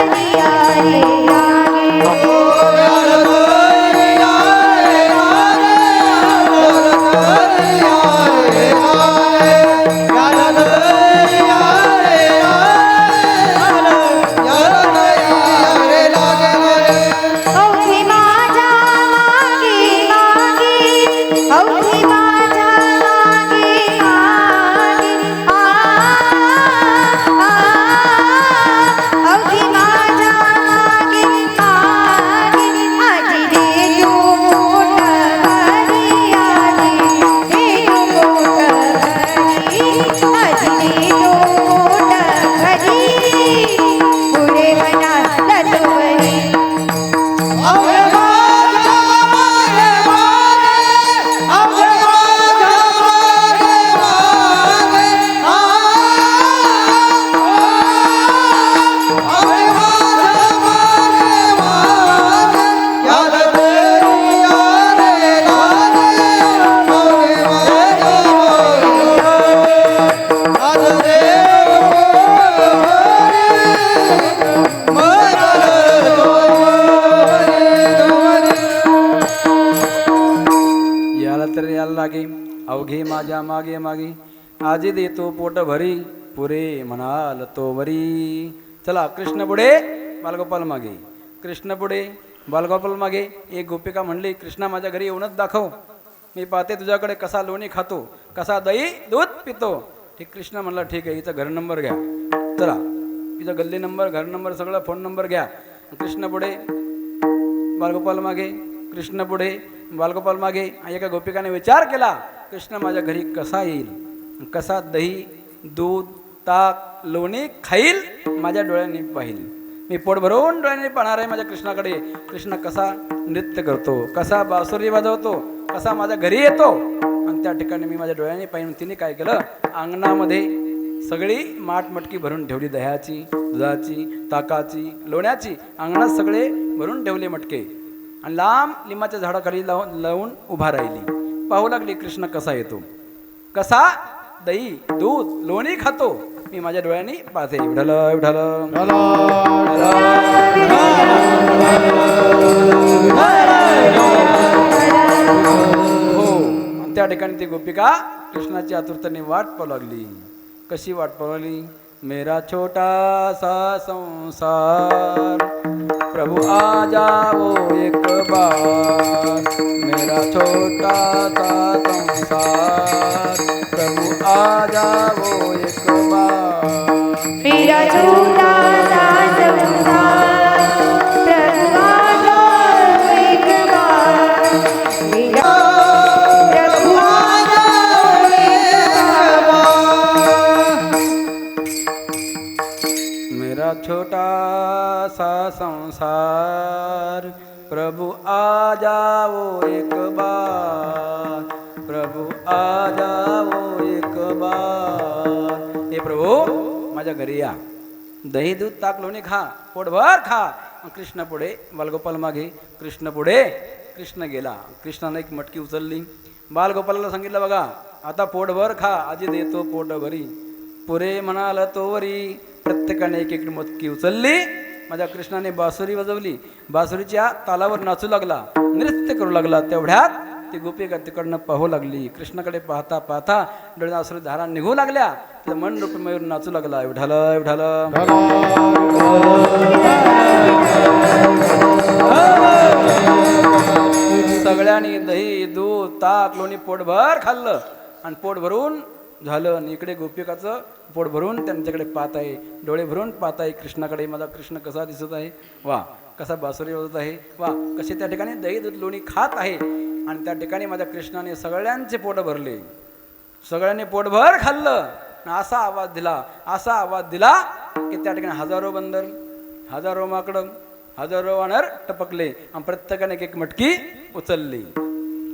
अवघे माझ्या मागे मागे आजी देतो पोट भरी पुरे म्हणाल तो वरी. चला कृष्ण पुढे बालगोपाल मागे, कृष्ण पुढे बालगोपाल मागे. एक गोपिका म्हणली, कृष्णा माझ्या घरी येऊनच दाखव, मी पाहते तुझ्याकडे कसा लोणी खातो, कसा दही दूध पितो. ठीक कृष्ण म्हणला ठीक आहे, हिचा घर नंबर घ्या, चला हिचा गल्ली नंबर घर नंबर सगळं फोन नंबर घ्या. कृष्ण पुढे बालगोपाल मागे, कृष्ण पुढे बालगोपाल मागे. एका गोपिकाने विचार केला, कृष्ण माझ्या घरी कसा येईल, कसा दही दूध ताक लोणी खाईल, माझ्या डोळ्यांनी पाहिल, मी पोट भरून डोळ्यांनी पाहणार आहे माझ्या कृष्णाकडे. कृष्ण कसा नृत्य करतो, कसा बासुरी वाजवतो, कसा माझ्या घरी येतो, आणि त्या ठिकाणी मी माझ्या डोळ्यांनी पाहिन. तिने काय केलं, अंगणामध्ये सगळी माठमटकी भरून ठेवली, दह्याची दुधाची ताकाची लोण्याची, अंगणात सगळे भरून ठेवले मटके, आणि लांब लिंबाच्या झाडाखाली लावून उभा राहिली. पाहू लागली कृष्ण कसा येतो, कसा दही दूध लोणी खातो, मी माझ्या डोळ्यांनी पाहते. विठ्ठल विठ्ठल हो. त्या ठिकाणी ती गोपिका कृष्णाची आतुरतेने वाट पाहू लागली. कशी वाट पाहू लागली, मेरा छोटा सा संसार प्रभु आ जाओ एक बार, मेरा छोटा सा संसार प्रभु आ जाओ एक बार. मेरा छोटा सा संसार प्रभु आ जाओ एक बार, मेरा प्रभु आ जाओ एक बार. मेरा छोटा सा संसार प्रभु आ जाओ एक बार, प्रभु आ जाओ एक बार. हे प्रभू माझ्या घरी या, दही दूध ताक लोणी खा, पोटभर खा. कृष्ण पुढे बालगोपाल मागे, कृष्ण पुढे. कृष्ण गेला, कृष्णाने एक मटकी उचलली, बालगोपालाला सांगितलं बघा आता पोटभर खा, आजी देतो पोट भरी पुरे म्हणाल तो वरी. प्रत्येकाने एक एक मटकी उचलली. माझ्या कृष्णाने बासुरी वाजवली, बासुरीच्या तालावर नाचू लागला, नृत्य करू लागला. तेवढ्यात ती गोपिका तिकडनं पाहू लागली. कृष्णाकडे पाहता पाहता डोळ्यात अश्रू धारा निघू लागल्या. तिचं मन रूप मयूर नाचू लागला. विठ्ठल विठ्ठल सगळ्यांनी दही दूध ताक लोणी पोटभर खाल्लं, आणि पोट भरून झालं. आणि इकडे गोपिकाचं पोट भरून त्यांच्याकडे पाहत आहे, डोळे भरून पाहत आहे कृष्णाकडे. माझा कृष्ण कसा दिसत आहे, वा कसा बासुरी वाजत आहे, वा कसे त्या ठिकाणी दही दूध लोणी खात आहे. आणि त्या ठिकाणी माझ्या कृष्णाने सगळ्यांचे पोट भरले, सगळ्यांनी पोटभर खाल्लं. असा आवाज दिला, असा आवाज दिला की त्या ठिकाणी हजारो बंदर, हजारो माकडं, हजारो वानर टपकले, आणि प्रत्येकाने एक एक मटकी उचलली.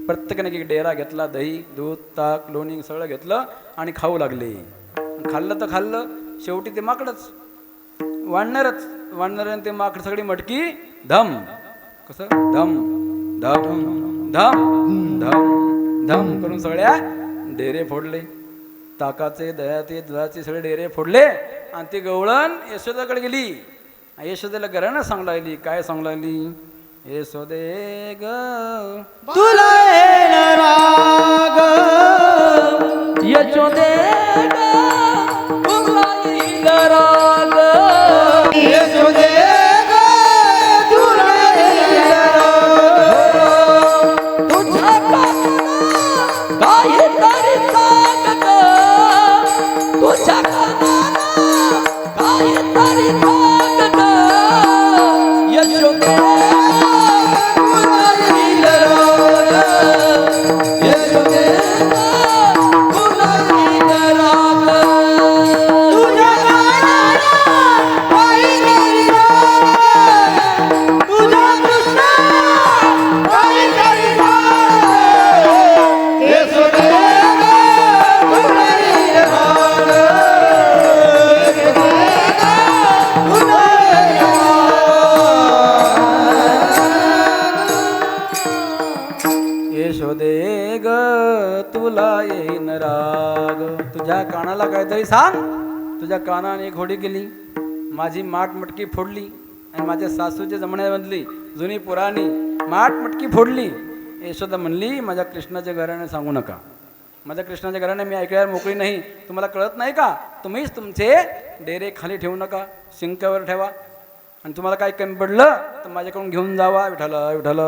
प्रत्येकाने एक डेरा घेतला, दही दूध ताक लोणी सगळं घेतलं आणि खाऊ लागले. खाल्लं तर खाल्लं, शेवटी ते माकडच वाढणारच, वाढणाऱ्याने ते माकड सगळी मटकी धम, कसं धम धम धम धम धम करून सगळ्या डेरे फोडले. ताकाचे दह्याचे दुधाचे सगळे डेरे फोडले. आणि ती गवळण यशोदाकडे गेली. यशोदेला घरानं सांगू लागली. काय सांगू लागली, यशोदे ग तुला येणार राग, यशोदे ग तुला येईल राग, यशोदे ग तुला येईल राग. तुझ्या कानाला काहीतरी सांग ग, तुझ्या कानाला काहीतरी सांग ग, यशोदे तुला येईल राग, यशोदे तुला येईल राग. तुझ्या कानाला काहीतरी राग, तुझ्या कृष्णा काहीतरी राग, यशोदे ग तुला येईल राग, यशोदे ग तुला येईल राग. यशोदे ग तुला येईन राग. तुझ्या कानाला काहीतरी सांग. तुझ्या कानाने घोडी केली, माझी माठ मटकी फोडली, आणि माझ्या सासूच्या जमण्यामधली जुनी पुराणी माठ मटकी फोडली. यशोदा म्हणली माझ्या कृष्णाच्या घराने सांगू नका, माझ्या कृष्णाच्या घराने मी ऐकायला मोकळी नाही. तुम्हाला कळत नाही का? तुम्हीच तुमचे डेरे खाली ठेवू नका, शिंक्यावर ठेवा. आणि तुम्हाला काय कमी पडलं तर माझ्याकडून घेऊन जावा. विठ्ठल विठ्ठल.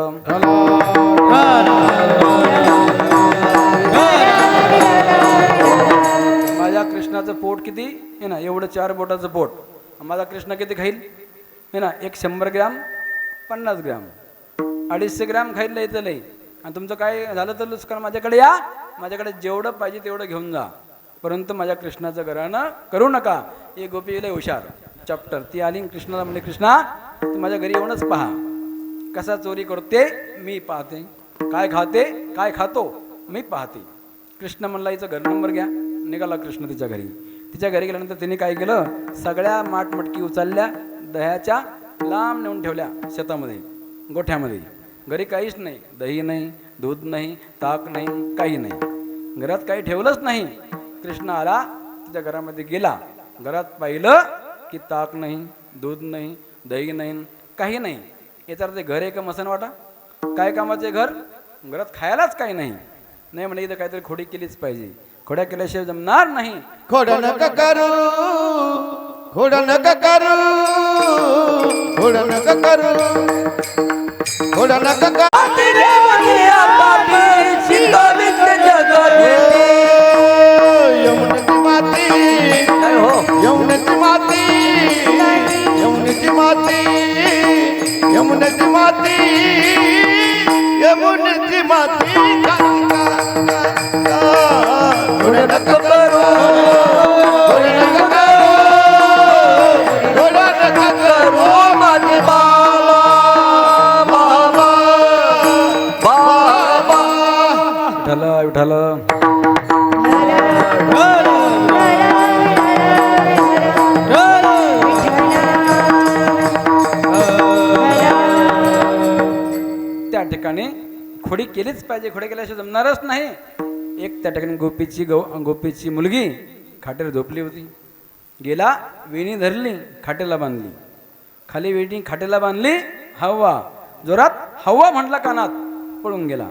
माझ्या कृष्णाचं पोट किती आहे ना, एवढं 4 बोटाचं पोट. माझा कृष्ण किती खाईल आहे ना, 100 ग्रॅम 50 ग्रॅम 250 ग्रॅम खायला येतं लई. आणि तुमचं काय झालं तर लुचकार माझ्याकडे या, माझ्याकडे जेवढं पाहिजे तेवढं घेऊन जा. परंतु माझ्या कृष्णाचं घरानं करू नका. एक गोपी लई हुशार चॅप्टर. ती आली कृष्णाला म्हणले, कृष्णा तू माझ्या घरी येऊनच पहा, कसा चोरी करते मी पाहते, काय खाते काय खातो मी पाहते. कृष्ण म्हणला हिचं घर नंबर घ्या. निघाला कृष्ण तिच्या घरी. तिच्या घरी गेल्यानंतर तिने काय केलं, सगळ्या माटमटकी उचलल्या, दह्याच्या लांब नेऊन ठेवल्या शेतामध्ये, गोठ्यामध्ये. घरी काहीच नाही, दही नाही, दूध नाही, ताक नाही, काही नाही. घरात काही ठेवलंच नाही. कृष्ण आला तिच्या घरामध्ये गेला. घरात पाहिलं की ताक नाही, दूध नाही, दही नाही, काही नाही. याचा अर्थ घर आहे का मसन वाटा? काय कामाचे घर? घरात खायलाच काही नाही. नाही म्हणजे इथं काहीतरी खोडी केलीच पाहिजे. खोड्या केल्याशिवाय जमणार नाही. खोड नका करू, खोड नका करू, खोड नका करू, खोड नका करू. यमुनेची माती, यमुनेची माती, यमुनेची माती, यमुनेची माती, यमुनेची माती. खोड नका करू, खोड नका करू, खोड नका करू माझे बाबा, बाबा, बाबा. विठ्ठल विठ्ठल. त्या ठिकाणी खोडी केलीच पाहिजे. खोडी केल्याशिवाय जमणारच नाही. एक त्या ठिकाणी गोपीची मुलगी खाटेवर झोपली होती. गेला, वेणी धरली, खाटेला बांधली. खाली वेणी खाटेला बांधली. हवा जोरात हवा म्हटला, कानात पळून गेला.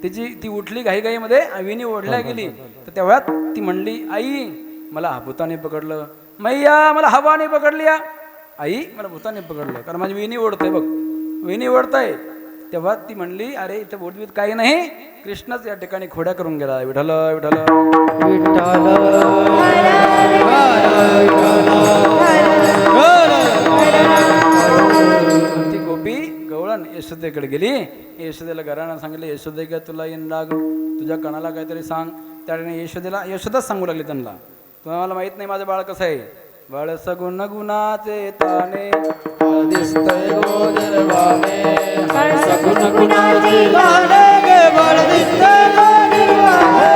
ती उठली घाईघाईमध्ये, वेणी ओढल्या गेली. तर तेव्हा ती म्हणली, आई मला भूताने पकडलं, मैया मला हवाने पकडली. आई मला भूताने पकडलं, कारण माझी वेणी ओढतंय बघ, वेणी ओढताय. तेव्हा ती म्हणली, अरे इथं बोधवीत काही नाही, कृष्णच या ठिकाणी खोड्या करून गेला. विठ्ठल विठ्ठल विठ्ठल. ती गोपी गवळण यशोदेकडे गेली. यशोदेला घरानं सांगितलं, यशोदे का तुला येण लाग, तुझ्या कानाला काहीतरी सांग. त्या ठिकाणी यशोदाच सांगू लागली त्यांना, तुम्हाला माहित नाही माझं बाळ कसं आहे. बाळ सगुण गुणाचे ताने, दिसतंय गोजरवाने, सगुण गुणाची गाणे गे बाळ दिसतंय गोजरवाने.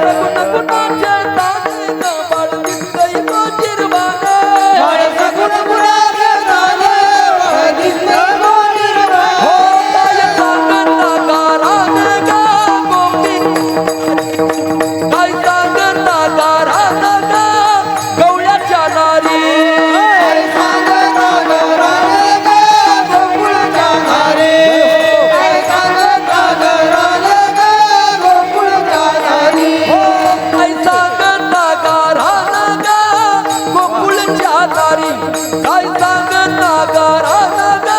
सगुण गुणाचे ताने ग बाळ दिसतंय गोजिरवाने. बाळ सगुण गुणाचे गाणे बाळ दिसतंय गोजरवाने. हो काय सांगता गाराने ग गोपी, काय सांगता गाराने ग गवळ्याच्या नारी. काय सांगता घराने ग गोकुळच्या नारी. काय सांगता घराने ग गोकुळच्या नारी. काय सांगता गाराने ग गोकुळच्या नारी. काय सांगता गाराने ग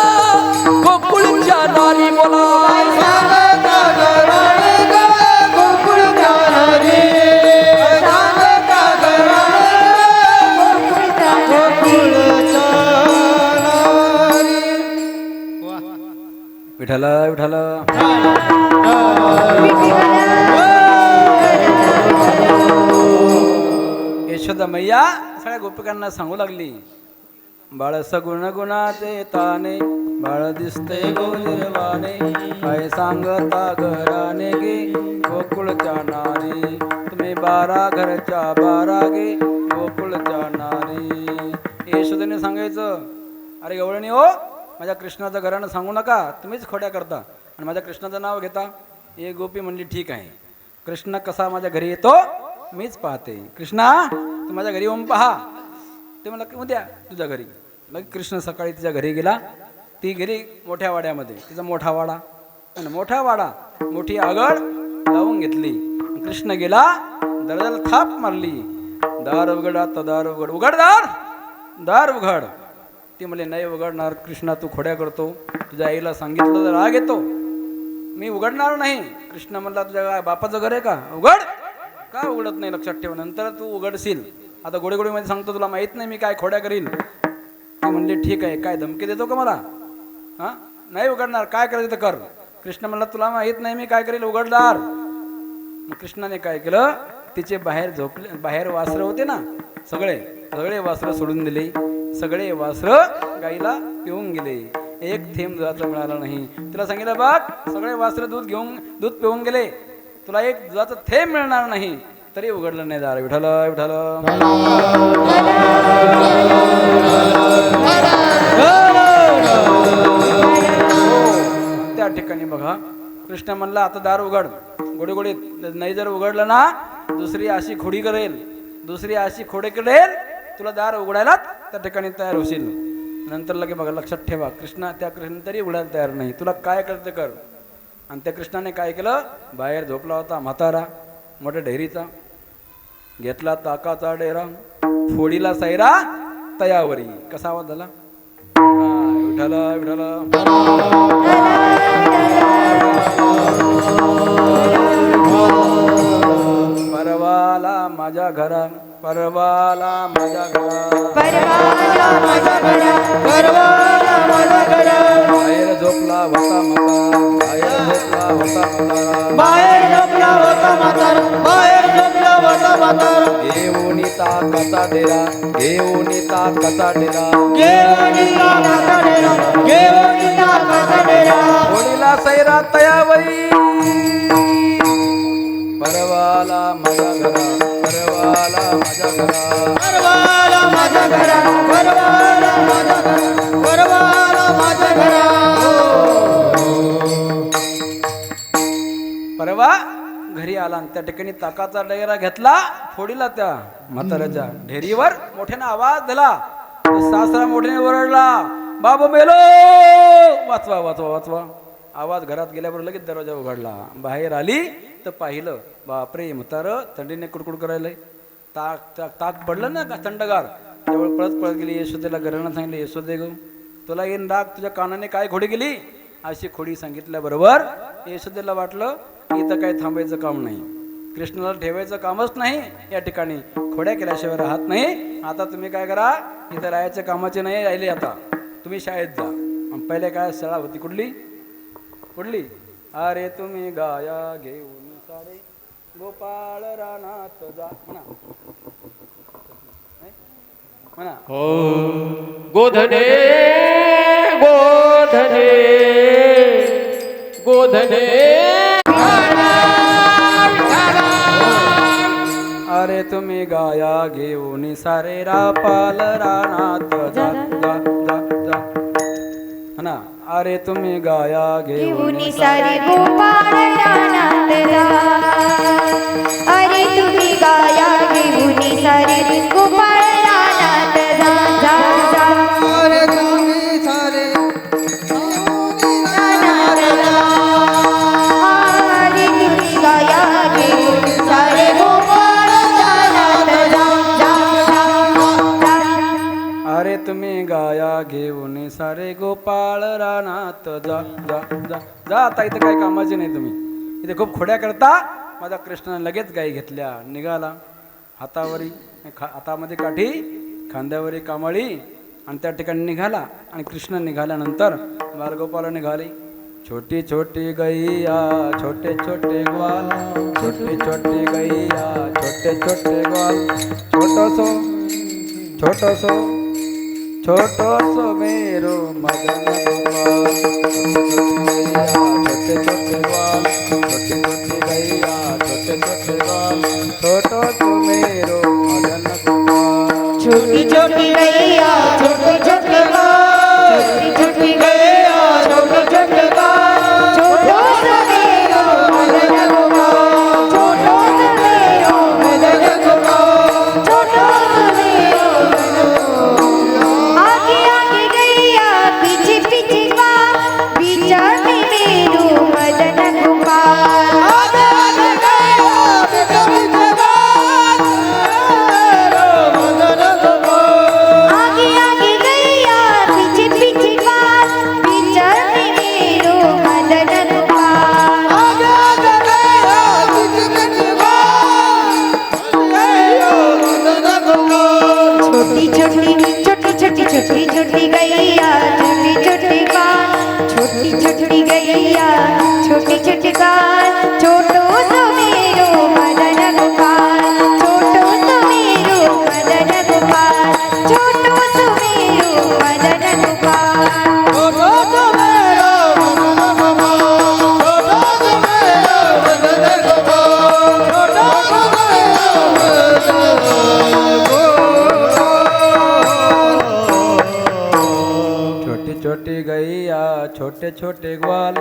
गोकुळच्या नारी. बोला काय सांगता घराने ग गोकुळच्या नारी. काय सांगता घराने ग गोकुळच्या नारी. विठ्ठल विठ्ठल. यशोदा मैया सगळ्या गोपिकांना सांगू लागली, बाळ सगुण गुणाचे ताने, बाळ दिसते गोजिरवाने, काय सांगता घराने गे गोकुळच्या नारी. तुम्ही 12 घरच्या 12 गे गोकुळच्या नारी. यशोदेने सांगायचं, अरे गवळणी हो, माझ्या कृष्णाचं घरानं सांगू नका, तुम्हीच खोड्या करता आणि माझ्या कृष्णाचं नाव घेता. एक गोपी म्हणली, ठीक आहे, कृष्ण कसा माझ्या घरी येतो मीच पाहते. कृष्णा तू माझ्या घरी येऊन पहा. ते म्हणलं उद्या तुझ्या घरी. मग कृष्ण सकाळी तिच्या घरी गेला. ती गेली मोठ्या वाड्यामध्ये, तिचा मोठा वाडा आणि मोठा वाडा, मोठी आगळ लावून घेतली. कृष्ण गेला, दरवाजाला थाप मारली. दार उघड, आता दार उघड, उघड दार, दार उघड. ती म्हणले नाही उघडणार कृष्णा, तू खोड्या करतो, तुझ्या आईला सांगितलं तर राग येतो, मी उघडणार नाही. कृष्ण म्हणला तुझ्या बापाचं घर आहे का, उघड. का उघडत नाही लक्षात ठेव, नंतर तू उघडशील. आता गोडे मध्ये सांगतो, तुला माहित नाही मी काय खोड्या करील. ती म्हणली ठीक आहे, काय धमकी देतो का मला, हा नाही उघडणार, काय करायचं तर कर. कृष्ण म्हणला तुला माहित नाही मी काय करील, उघडदार. मग कृष्णाने काय केलं, तिचे बाहेर झोपले, बाहेर वासरं होते ना, सगळे सगळे वासरं सोडून दिले. सगळे वासरं गाईला पिऊन गेले, एक थेंब दुधाचा मिळाला नाही. तिला सांगितलं बघ, सगळे वासरं दूध पिऊन गेले, तुला एक दुधाचं थेंब मिळणार नाही, तरी उघडलं नाही दार. विठ्ठल विठ्ठल. त्या ठिकाणी बघा कृष्ण म्हणला आता दार उघड. गोडी नाही जर उघडलं ना, दुसरी अशी खोडी करेल, दुसरी अशी खोडे करेल, तुला दार उघडायला त्या ठिकाणी तयार होशील. नंतर लगे बघा लक्षात ठेवा, कृष्ण तरी उघडायला तयार नाही, तुला काय करते कर. आणि त्या कृष्णाने काय केलं, बाहेर झोपला होता म्हातारा मोठ्या ढेरीचा, घेतला ताकाचा डेरा, फोडीला सैरा तयावरी. कसा आवाज झाला, विठ्ठल विठ्ठल. परवाला माझ्या घरा, परवाला माझ्या घरा, परवाला माझ्या घरा, परवाला माझ्या घरा. बाहेर झोपला होता म्हातारा, बाहेर झोपला होता म्हातारा, बाहेर झोपला होता म्हातारा, बाहेर झोपला होता म्हातारा. घेऊन ताकाचा डेरा, घेऊन ताकाचा डेरा, घेऊन ताकाचा डेरा, घेऊन ताकाचा डेरा. फोडीला सैरा तयावरी. परवाला माझ्या घरा, परवाला माझ्या घरा, परवाला माझ्या घरा, परवाला माझ्या घरा, परवाला माझ्या घरा. परवा घरी आला आणि त्या ठिकाणी ताकाचा डेरा घेतला, फोडीला त्या म्हाताऱ्याच्या ढेरीवर मोठ्याने आवाज दिला. तो सासरा मोठ्याने ओरडला, बाबा मेलो, वाचवा वाचवा वाचवा. आवाज घरात गेल्यावर लगेच दरवाजा उघडला. बाहेर आली तर पाहिलं, बापरे म्हातारं थंडीने कुडकुड करायला. ताक पडलं ना का थंडगार, त्यावेळी पळत पळत गेली यशोदेला. घरानं सांगितलं, यशोदे गो तुला येईन राग, तुझ्या कानाने काय खोडी गेली, अशी खोडी सांगितल्याबरोबर यशोदेला वाटलं इथं काही थांबायचं काम नाही, कृष्णाला ठेवायचं कामच नाही, या ठिकाणी खोड्या केल्याशिवाय राहत नाही. आता तुम्ही काय करा, इथं राहायच्या कामाचे नाही राहिले, आता तुम्ही शाळेत जा. पहिले काय शाळा होती, कुठली कुठली, अरे तुम्ही गाया घेऊन सारे गोपाळ रानात जा, म्हणा म्हणा. गोधने गोधने गोधने. अरे तुम्ही गाया घेऊन सारे रापाल रानात जा जा जा जा, म्हणा. अरे तुम्ही गाया घेऊन घेऊन सारे गोपाळ रानात जा, अरे तुम्ही गाया घेऊन सारे गोपाळ रानात जा जा जा. अरे तुम्ही सारे रानात जा, अरे तुम्ही गाया घेऊन सारे गोपाळ रानात जा जा जा. अरे तुम्ही गाया घेऊन सारे गोपाळ रानात जा जा जा जा. आता इथं काही कामाचे नाही तुम्ही, इथे खूप खोड्या करता. माझा कृष्णाने लगेच गाई घेतल्या, निघाला. हातावरी हातामध्ये काठी, खांद्यावरी कामळी, आणि त्या ठिकाणी निघाला. आणि कृष्ण निघाल्यानंतर बालगोपाल निघाले. छोटी छोटी गैया छोटे छोटे ग्वाल, छोटी छोटी गैया छोटे छोटे ग्वाल, छोटोसो छोटोसो छोटोसो मेरो मदन गोपाल. छोटे छोटे ग्वाल, छोटी छोटी गैया छोटे छोटे ग्वाल, छोटोसो मेरो मदन गोपाल. छोटी छोटी गैया छोटे छोटे गाय, छोटी छोटी गैया छोटे छोटे गाय, छोटो सा मेरो मदन गोपाल, छोटो सा मेरो मदन गोपाल, छोटो सा मेरो मदन गोपाल. आगे आगे गैया पीछे पीछे गाय, छोटे छोटे ग्वाल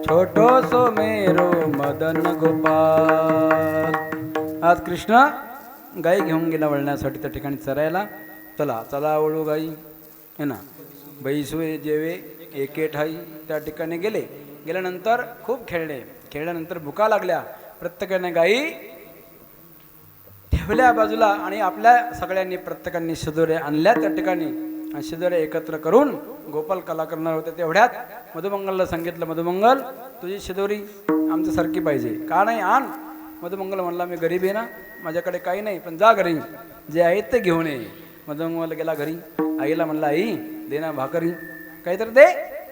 छोटो सो मेरो मदन गोपाल. आज कृष्ण गाई घेऊन गेला वळण्यासाठी त्या ठिकाणी चरायला. चला चला वळू गाई है ना, बैसुए जेवे एके ठाई. त्या ठिकाणी गेल्यानंतर खूप खेळल्यानंतर भुका लागल्या. प्रत्येकाने गाई ठेवल्या बाजूला आणि आपल्या सगळ्यांनी प्रत्येकाने शिदोऱ्या आणल्या त्या ठिकाणी. आणि शिदोऱ्या एकत्र करून गोपाल कला करणार होते. तेवढ्यात मधुमंगलला सांगितलं, मधुमंगल तुझी शिदोरी आमच्यासारखी पाहिजे, का नाही आण. मधुमंगल म्हणला मी गरीब आहे ना, माझ्याकडे काही नाही, पण जा घरी जे आहे ते घेऊन ये. मधुमंगल गेला घरी. आईला म्हणला आई दे ना भाकरी, काहीतरी दे.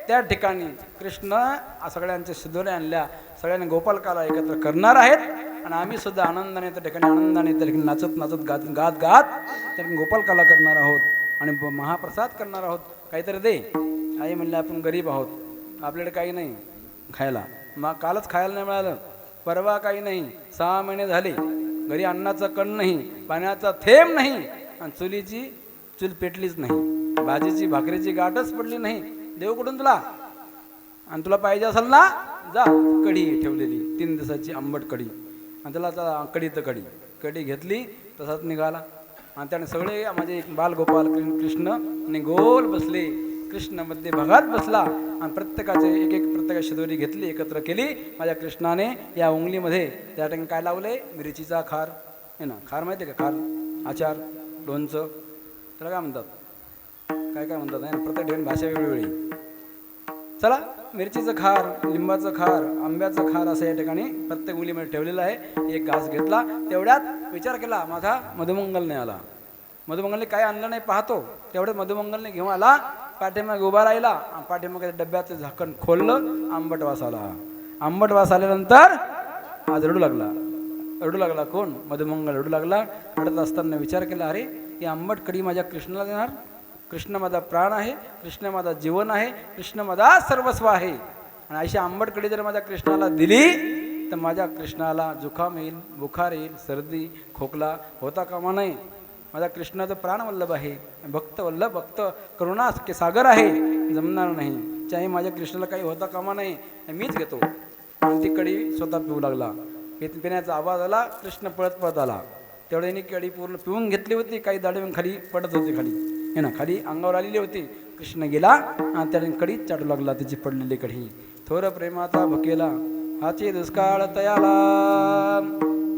त्या ठिकाणी कृष्ण सगळ्यांच्या शिदोऱ्या आणल्या. सगळ्यांनी गोपाल कला एकत्र करणार आहेत आणि आम्ही सुद्धा आनंदाने त्या ठिकाणी आनंदाने त्या ठिकाणी नाचत नाचत गात गात गात त्या ठिकाणी गोपाल कला करणार आहोत आणि महाप्रसाद करणार आहोत. काहीतरी दे. आई म्हणले आपण गरीब आहोत, आपल्याकडे काही नाही खायला. मग कालच खायला नाही मिळालं, परवा काही नाही, 6 महिने झाले घरी अन्नाचा कण नाही, पाण्याचा थेंब नाही आणि चुलीची चूल पेटलीच नाही, भाजीची भाकरीची गाठच पडली नाही. देव कुठून तुला? आणि तुला पाहिजे असेल ना जा, कढी ठेवलेली 3 दिवसाची आंबट कढी, आणि त्याला कढी तर कढी घेतली तसाच निघाला. आणि त्याने सगळे माझे बालगोपाल कृष्ण आणि गोल बसले. कृष्ण मध्ये भागात बसला आणि प्रत्येकाची शिदोरी घेतली, एकत्र केली. माझ्या कृष्णाने या उंगलीमध्ये त्या ठिकाणी काय लावले? मिरचीचा खार आहे ना, खार माहिती आहे का? खार, आचार, लोणचं, त्याला काय म्हणतात, काय म्हणतात आहे ना, प्रत्येक ठिकाणी भाषा वेगवेगळी. चला, मिरचीचं खार, लिंबाचं खार, आंब्याचं खार असं या ठिकाणी प्रत्येक उंगलीमध्ये ठेवलेलं आहे. एक घास घेतला. तेवढ्यात विचार केला माझा मधुमंगलने आला. मधुमंगलने काय आणलं नाही पाहतो. तेवढ्यात मधुमंगलने घेऊन आला, पाठीमागे उभा राहिला. पाठीमागे डब्याचं झाकण खोललं, आंबट वास आला. आंबट वास आल्यानंतर आज रडू लागला. कोण? मधुमंगल रडू लागला. रडत असताना विचार केला, अरे ही आंबट कढी माझ्या कृष्णाला देणार? कृष्ण माझा प्राण आहे, कृष्ण माझा जीवन आहे, कृष्ण माझा सर्वस्व आहे. आणि अशी आंबट कढी जर माझ्या कृष्णाला दिली तर माझ्या कृष्णाला जुखाम येईल, बुखार येईल, सर्दी खोकला होता कामा नये. माझा कृष्णाचं प्राणवल्लभ आहे, भक्त वल्लभ, भक्त करुणा के सागर आहे, जमणार नाही. चाहे माझ्या कृष्णाला काही होता कामा नये, मीच घेतो. आणि ती कढी स्वतः पिऊ लागला. पिण्याचा आवाज आला, कृष्ण पळत आला. तेवढ्याने कढी पूर्ण पिऊन घेतली होती. काही दाढी खाली पडत होती, खाली हे ना, खाली अंगावर आलेली होती. कृष्ण गेला आणि त्याने कढी चाटू लागला, त्याची पडलेली कढी. थोर प्रेमाचा भकेला हाची दुष्काळ तयाला.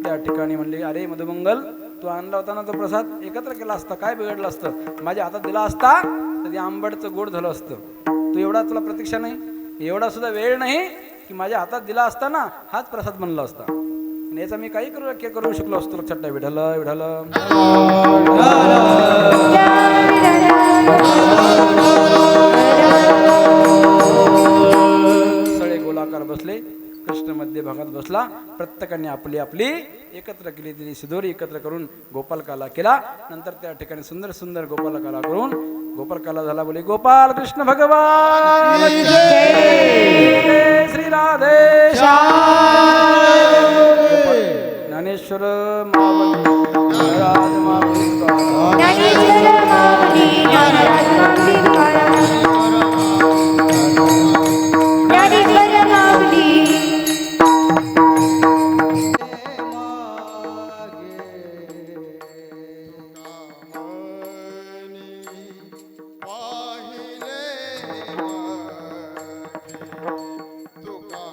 त्या ठिकाणी म्हणले, अरे मधुमंगल तू आणला होता ना तो प्रसाद, एकत्र केला असता काय बिघडलं असतं? माझ्या हातात दिला असता तर ते आंबटचं गोड झालं असतं. तू एवढा, तुला प्रतीक्षा नाही, एवढा सुद्धा वेळ नाही की माझ्या हातात दिला असता ना हाच प्रसाद बनला असता. आणि याचा मी काही करू शकलो असतो. लक्षात ठेव. विठ्ठल विठ्ठल. सगळे गोलाकार बसले. कृष्ण मध्ये भागात बसला. प्रत्येकाने आपली आपली एकत्र केली, तिने शिदोरी एकत्र करून गोपाल काला केला. नंतर त्या ठिकाणी सुंदर सुंदर गोपाल काला करून गोपाल काला झाला. बोले गोपाल कृष्ण भगवान श्री राधे ज्ञानेश्वर मावली महाराज मावली ज्ञानेश्वर माऊली महाराज माऊली ज्ञानेश्वर माऊली. तुका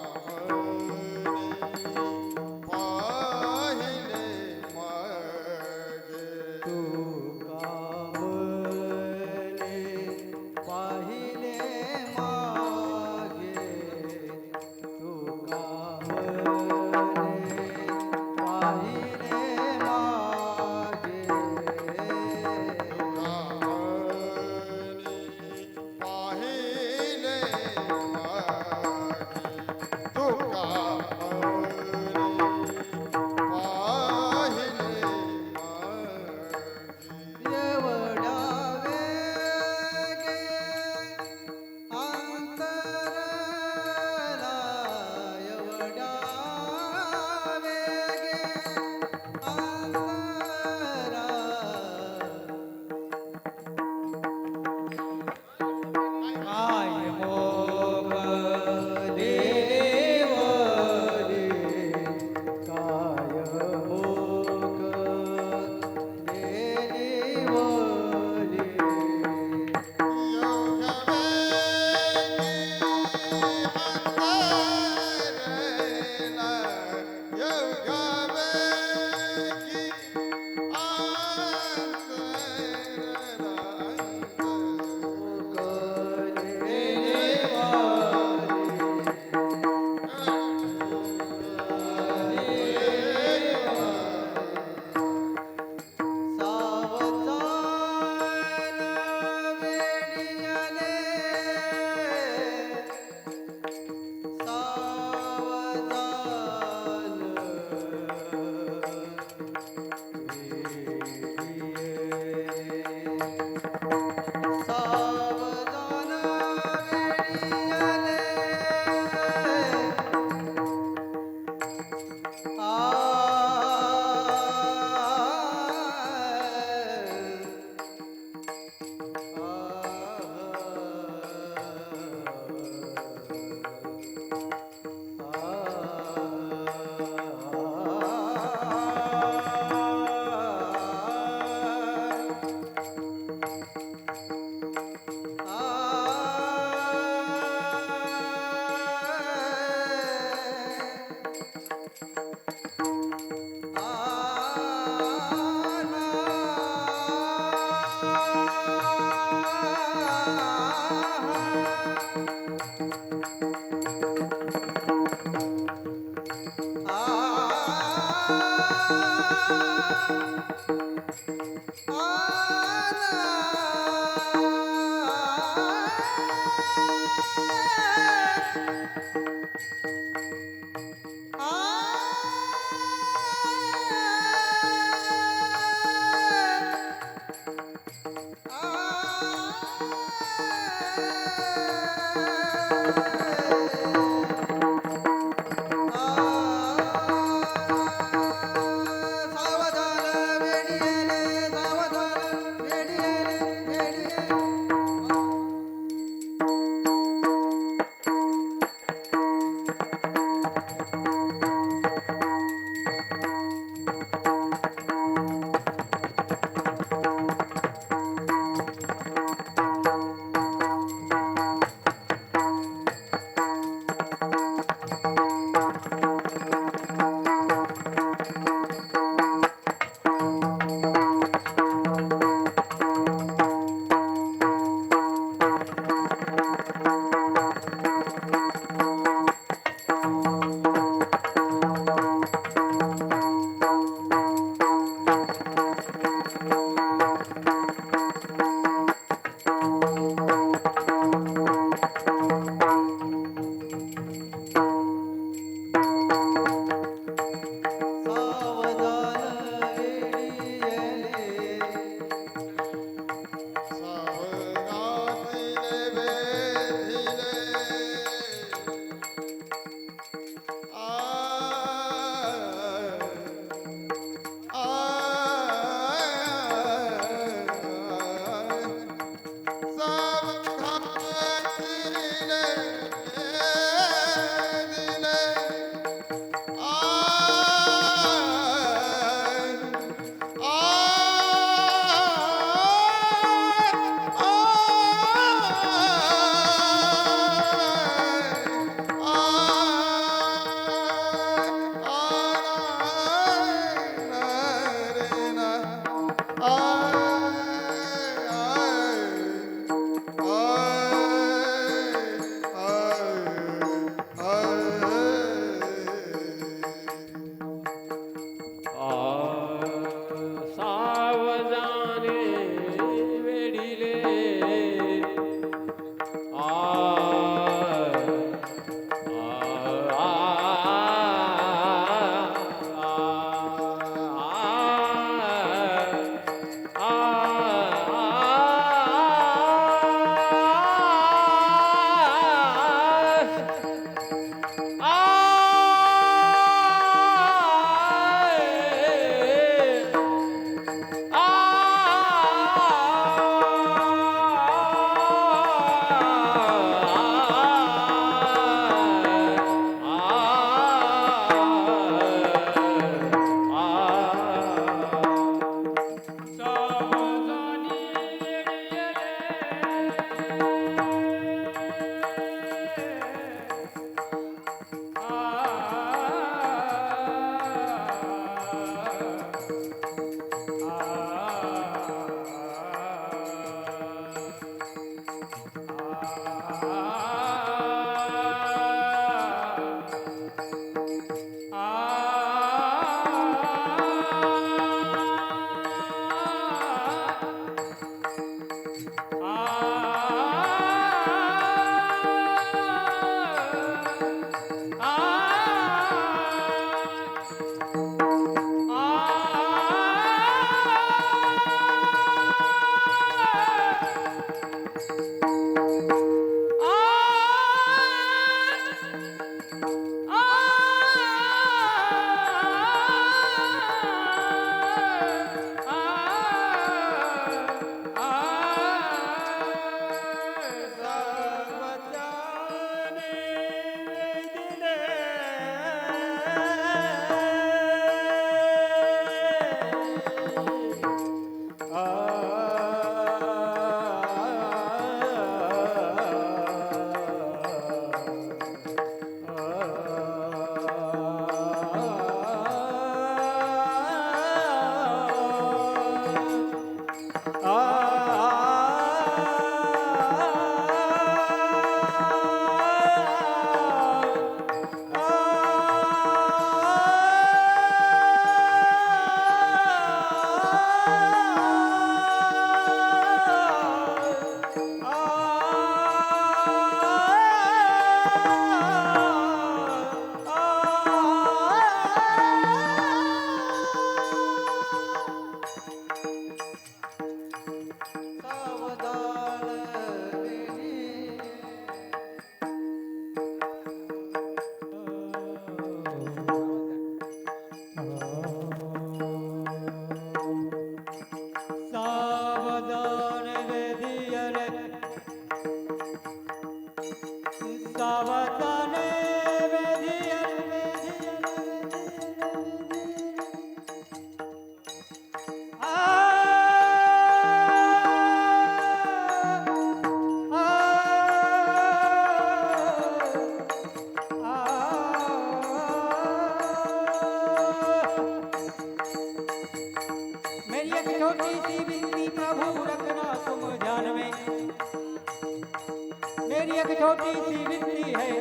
छोटी सी विनती है,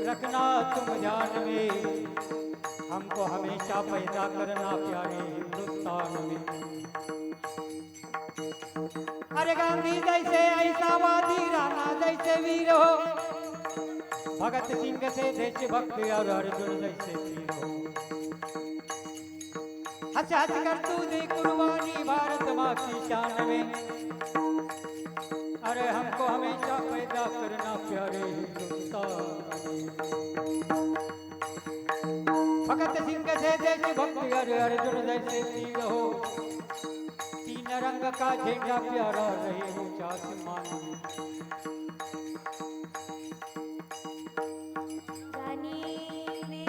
रखना तुम ध्यान में, हमको हमेशा पैदा करना प्यारे हिंदुस्तान में। अरे गांधी जैसे ऐसा वादी, राणा जैसे वीर हो, भगत सिंह से देशभक्त और अर्जुन जैसे वीर हो। हंस हंस कर तू दे कुर्बानी भारत माँ की शान में। अरे हमको हमेशा पैदा करना प्यारे हिंदुस्तान में। भगत सिंह से देशभक्त और अर्जुन जैसे वीर हो, तीन रंग का झंडा प्यारा रहे ऊंचा आसमान में। गाणी गेले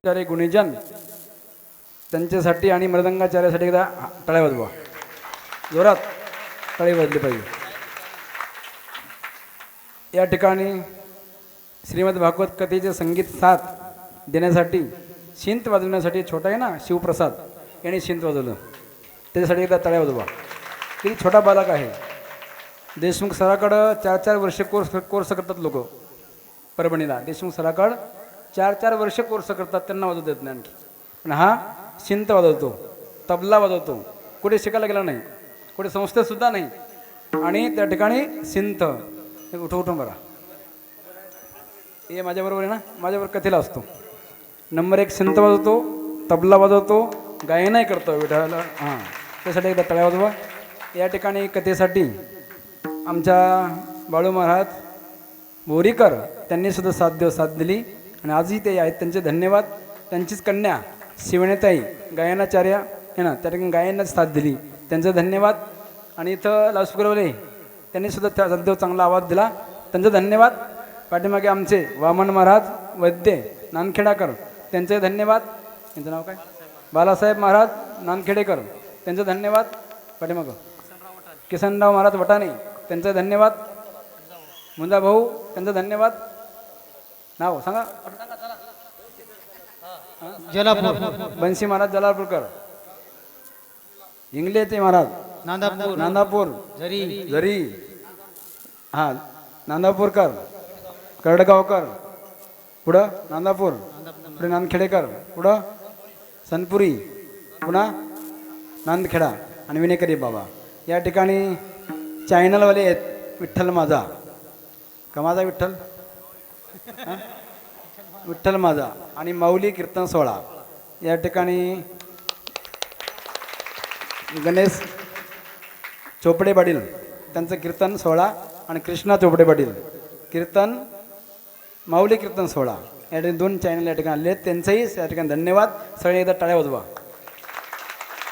सारे गुणीजन त्यांच्यासाठी आणि मृदंगाचार्यासाठी एकदा टाळ्या वाजवा, जोरात टाळी वाजली पाहिजे. या ठिकाणी श्रीमद भागवत कथेचे संगीत साथ देण्यासाठी शिंत वाजवण्यासाठी छोटा आहे ना शिवप्रसाद याने शिंत वाजवलं, त्याच्यासाठी एकदा टाळ्या वाजवा. किती छोटा बालक आहे. देशमुख सराकडं 4-4 वर्ष कोर्स करतात लोक परभणीला. देशमुख सराकड 4-4 वर्ष कोर्स करतात, त्यांना वाजवत येत नाही आणखी. पण हा शिंत वाजवतो, तबला वाजवतो, कुठे शिकायला गेला नाही, कुठे संस्थेतसुद्धा नाही. आणि त्या ठिकाणी शिंत उठून बघा, हे माझ्याबरोबर आहे ना, माझ्याबरोबर कथेला असतो. नंबर 1 शिंत वाजवतो, तबला वाजवतो, गायनही करतो विठ्ठलाला. हां, त्यासाठी एकदा टाळ्या वाजवा. या ठिकाणी कथेसाठी आमच्या बाळू महाराज बोरीकर त्यांनीसुद्धा साथ दिली आणि आजही ते आहेत, त्यांचे धन्यवाद. त्यांचीच कन्या शिवणेताई गायनाचार्य आहे ना, त्या ठिकाणी गायनाच साथ दिली, त्यांचं धन्यवाद. आणि इथं लासुगरवले त्यांनीसुद्धा त्या सद्देव चांगला आवाज दिला, त्यांचं धन्यवाद. पाठीमागे आमचे वामन महाराज वैद्य नानखेडाकर त्यांचे धन्यवाद. त्यांचं नाव काय, बालासाहेब महाराज नानखेडेकर त्यांचं धन्यवाद. पाठीमागं किसनराव महाराज वटाणे त्यांचं धन्यवाद. मुंजा भाऊ त्यांचं धन्यवाद. नाव सांगा. बन्सी महाराज जलालपूरकर, इंगलेचे महाराज नांदापूर झरी, हां नांदापूरकर, करडगावकर, पुढं नांदापूर, पुढे नांदखेडेकर, पुढं सनपुरी, पुन्हा नांदखेडा आणि विनेकरी बाबा. या ठिकाणी चॅनलवाले आहेत विठ्ठल माझा का माझा विठ्ठल विठ्ठल माझा आणि माऊली कीर्तन सोहळा. या ठिकाणी गणेश चोपडे पाटील त्यांचं कीर्तन सोहळा आणि कृष्णा चोपडे पाटील कीर्तन माऊली कीर्तन सोहळा. या ठिकाणी 2 चॅनल या ठिकाणी आले आहेत, त्यांचंही या ठिकाणी धन्यवाद. सगळे एकदा टाळ्या वाजवा.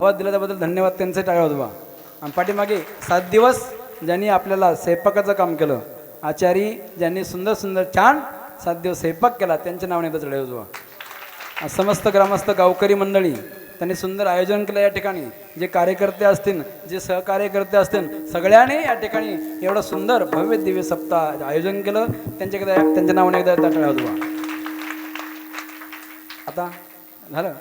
आवाज दिला त्याबद्दल धन्यवाद, त्यांचे टाळ्या वाजवा. आणि पाठीमागे 7 दिवस ज्यांनी आपल्याला स्वयंपाकाचं काम केलं, आचारी ज्यांनी सुंदर सुंदर छान 7 दिवस स्वयंपाक केला, त्यांच्या नावाने एकदा टाळ्या वाजवा. समस्त ग्रामस्थ गावकरी मंडळी त्यांनी सुंदर आयोजन केलं. या ठिकाणी जे कार्यकर्ते असतील, जे सहकार्यकर्ते असतील, सगळ्यांनी या ठिकाणी एवढं सुंदर भव्य दिव्य सप्ताह आयोजन केलं. त्यांच्या नावाने एकदा टाळ्या वाजवा. आता झालं.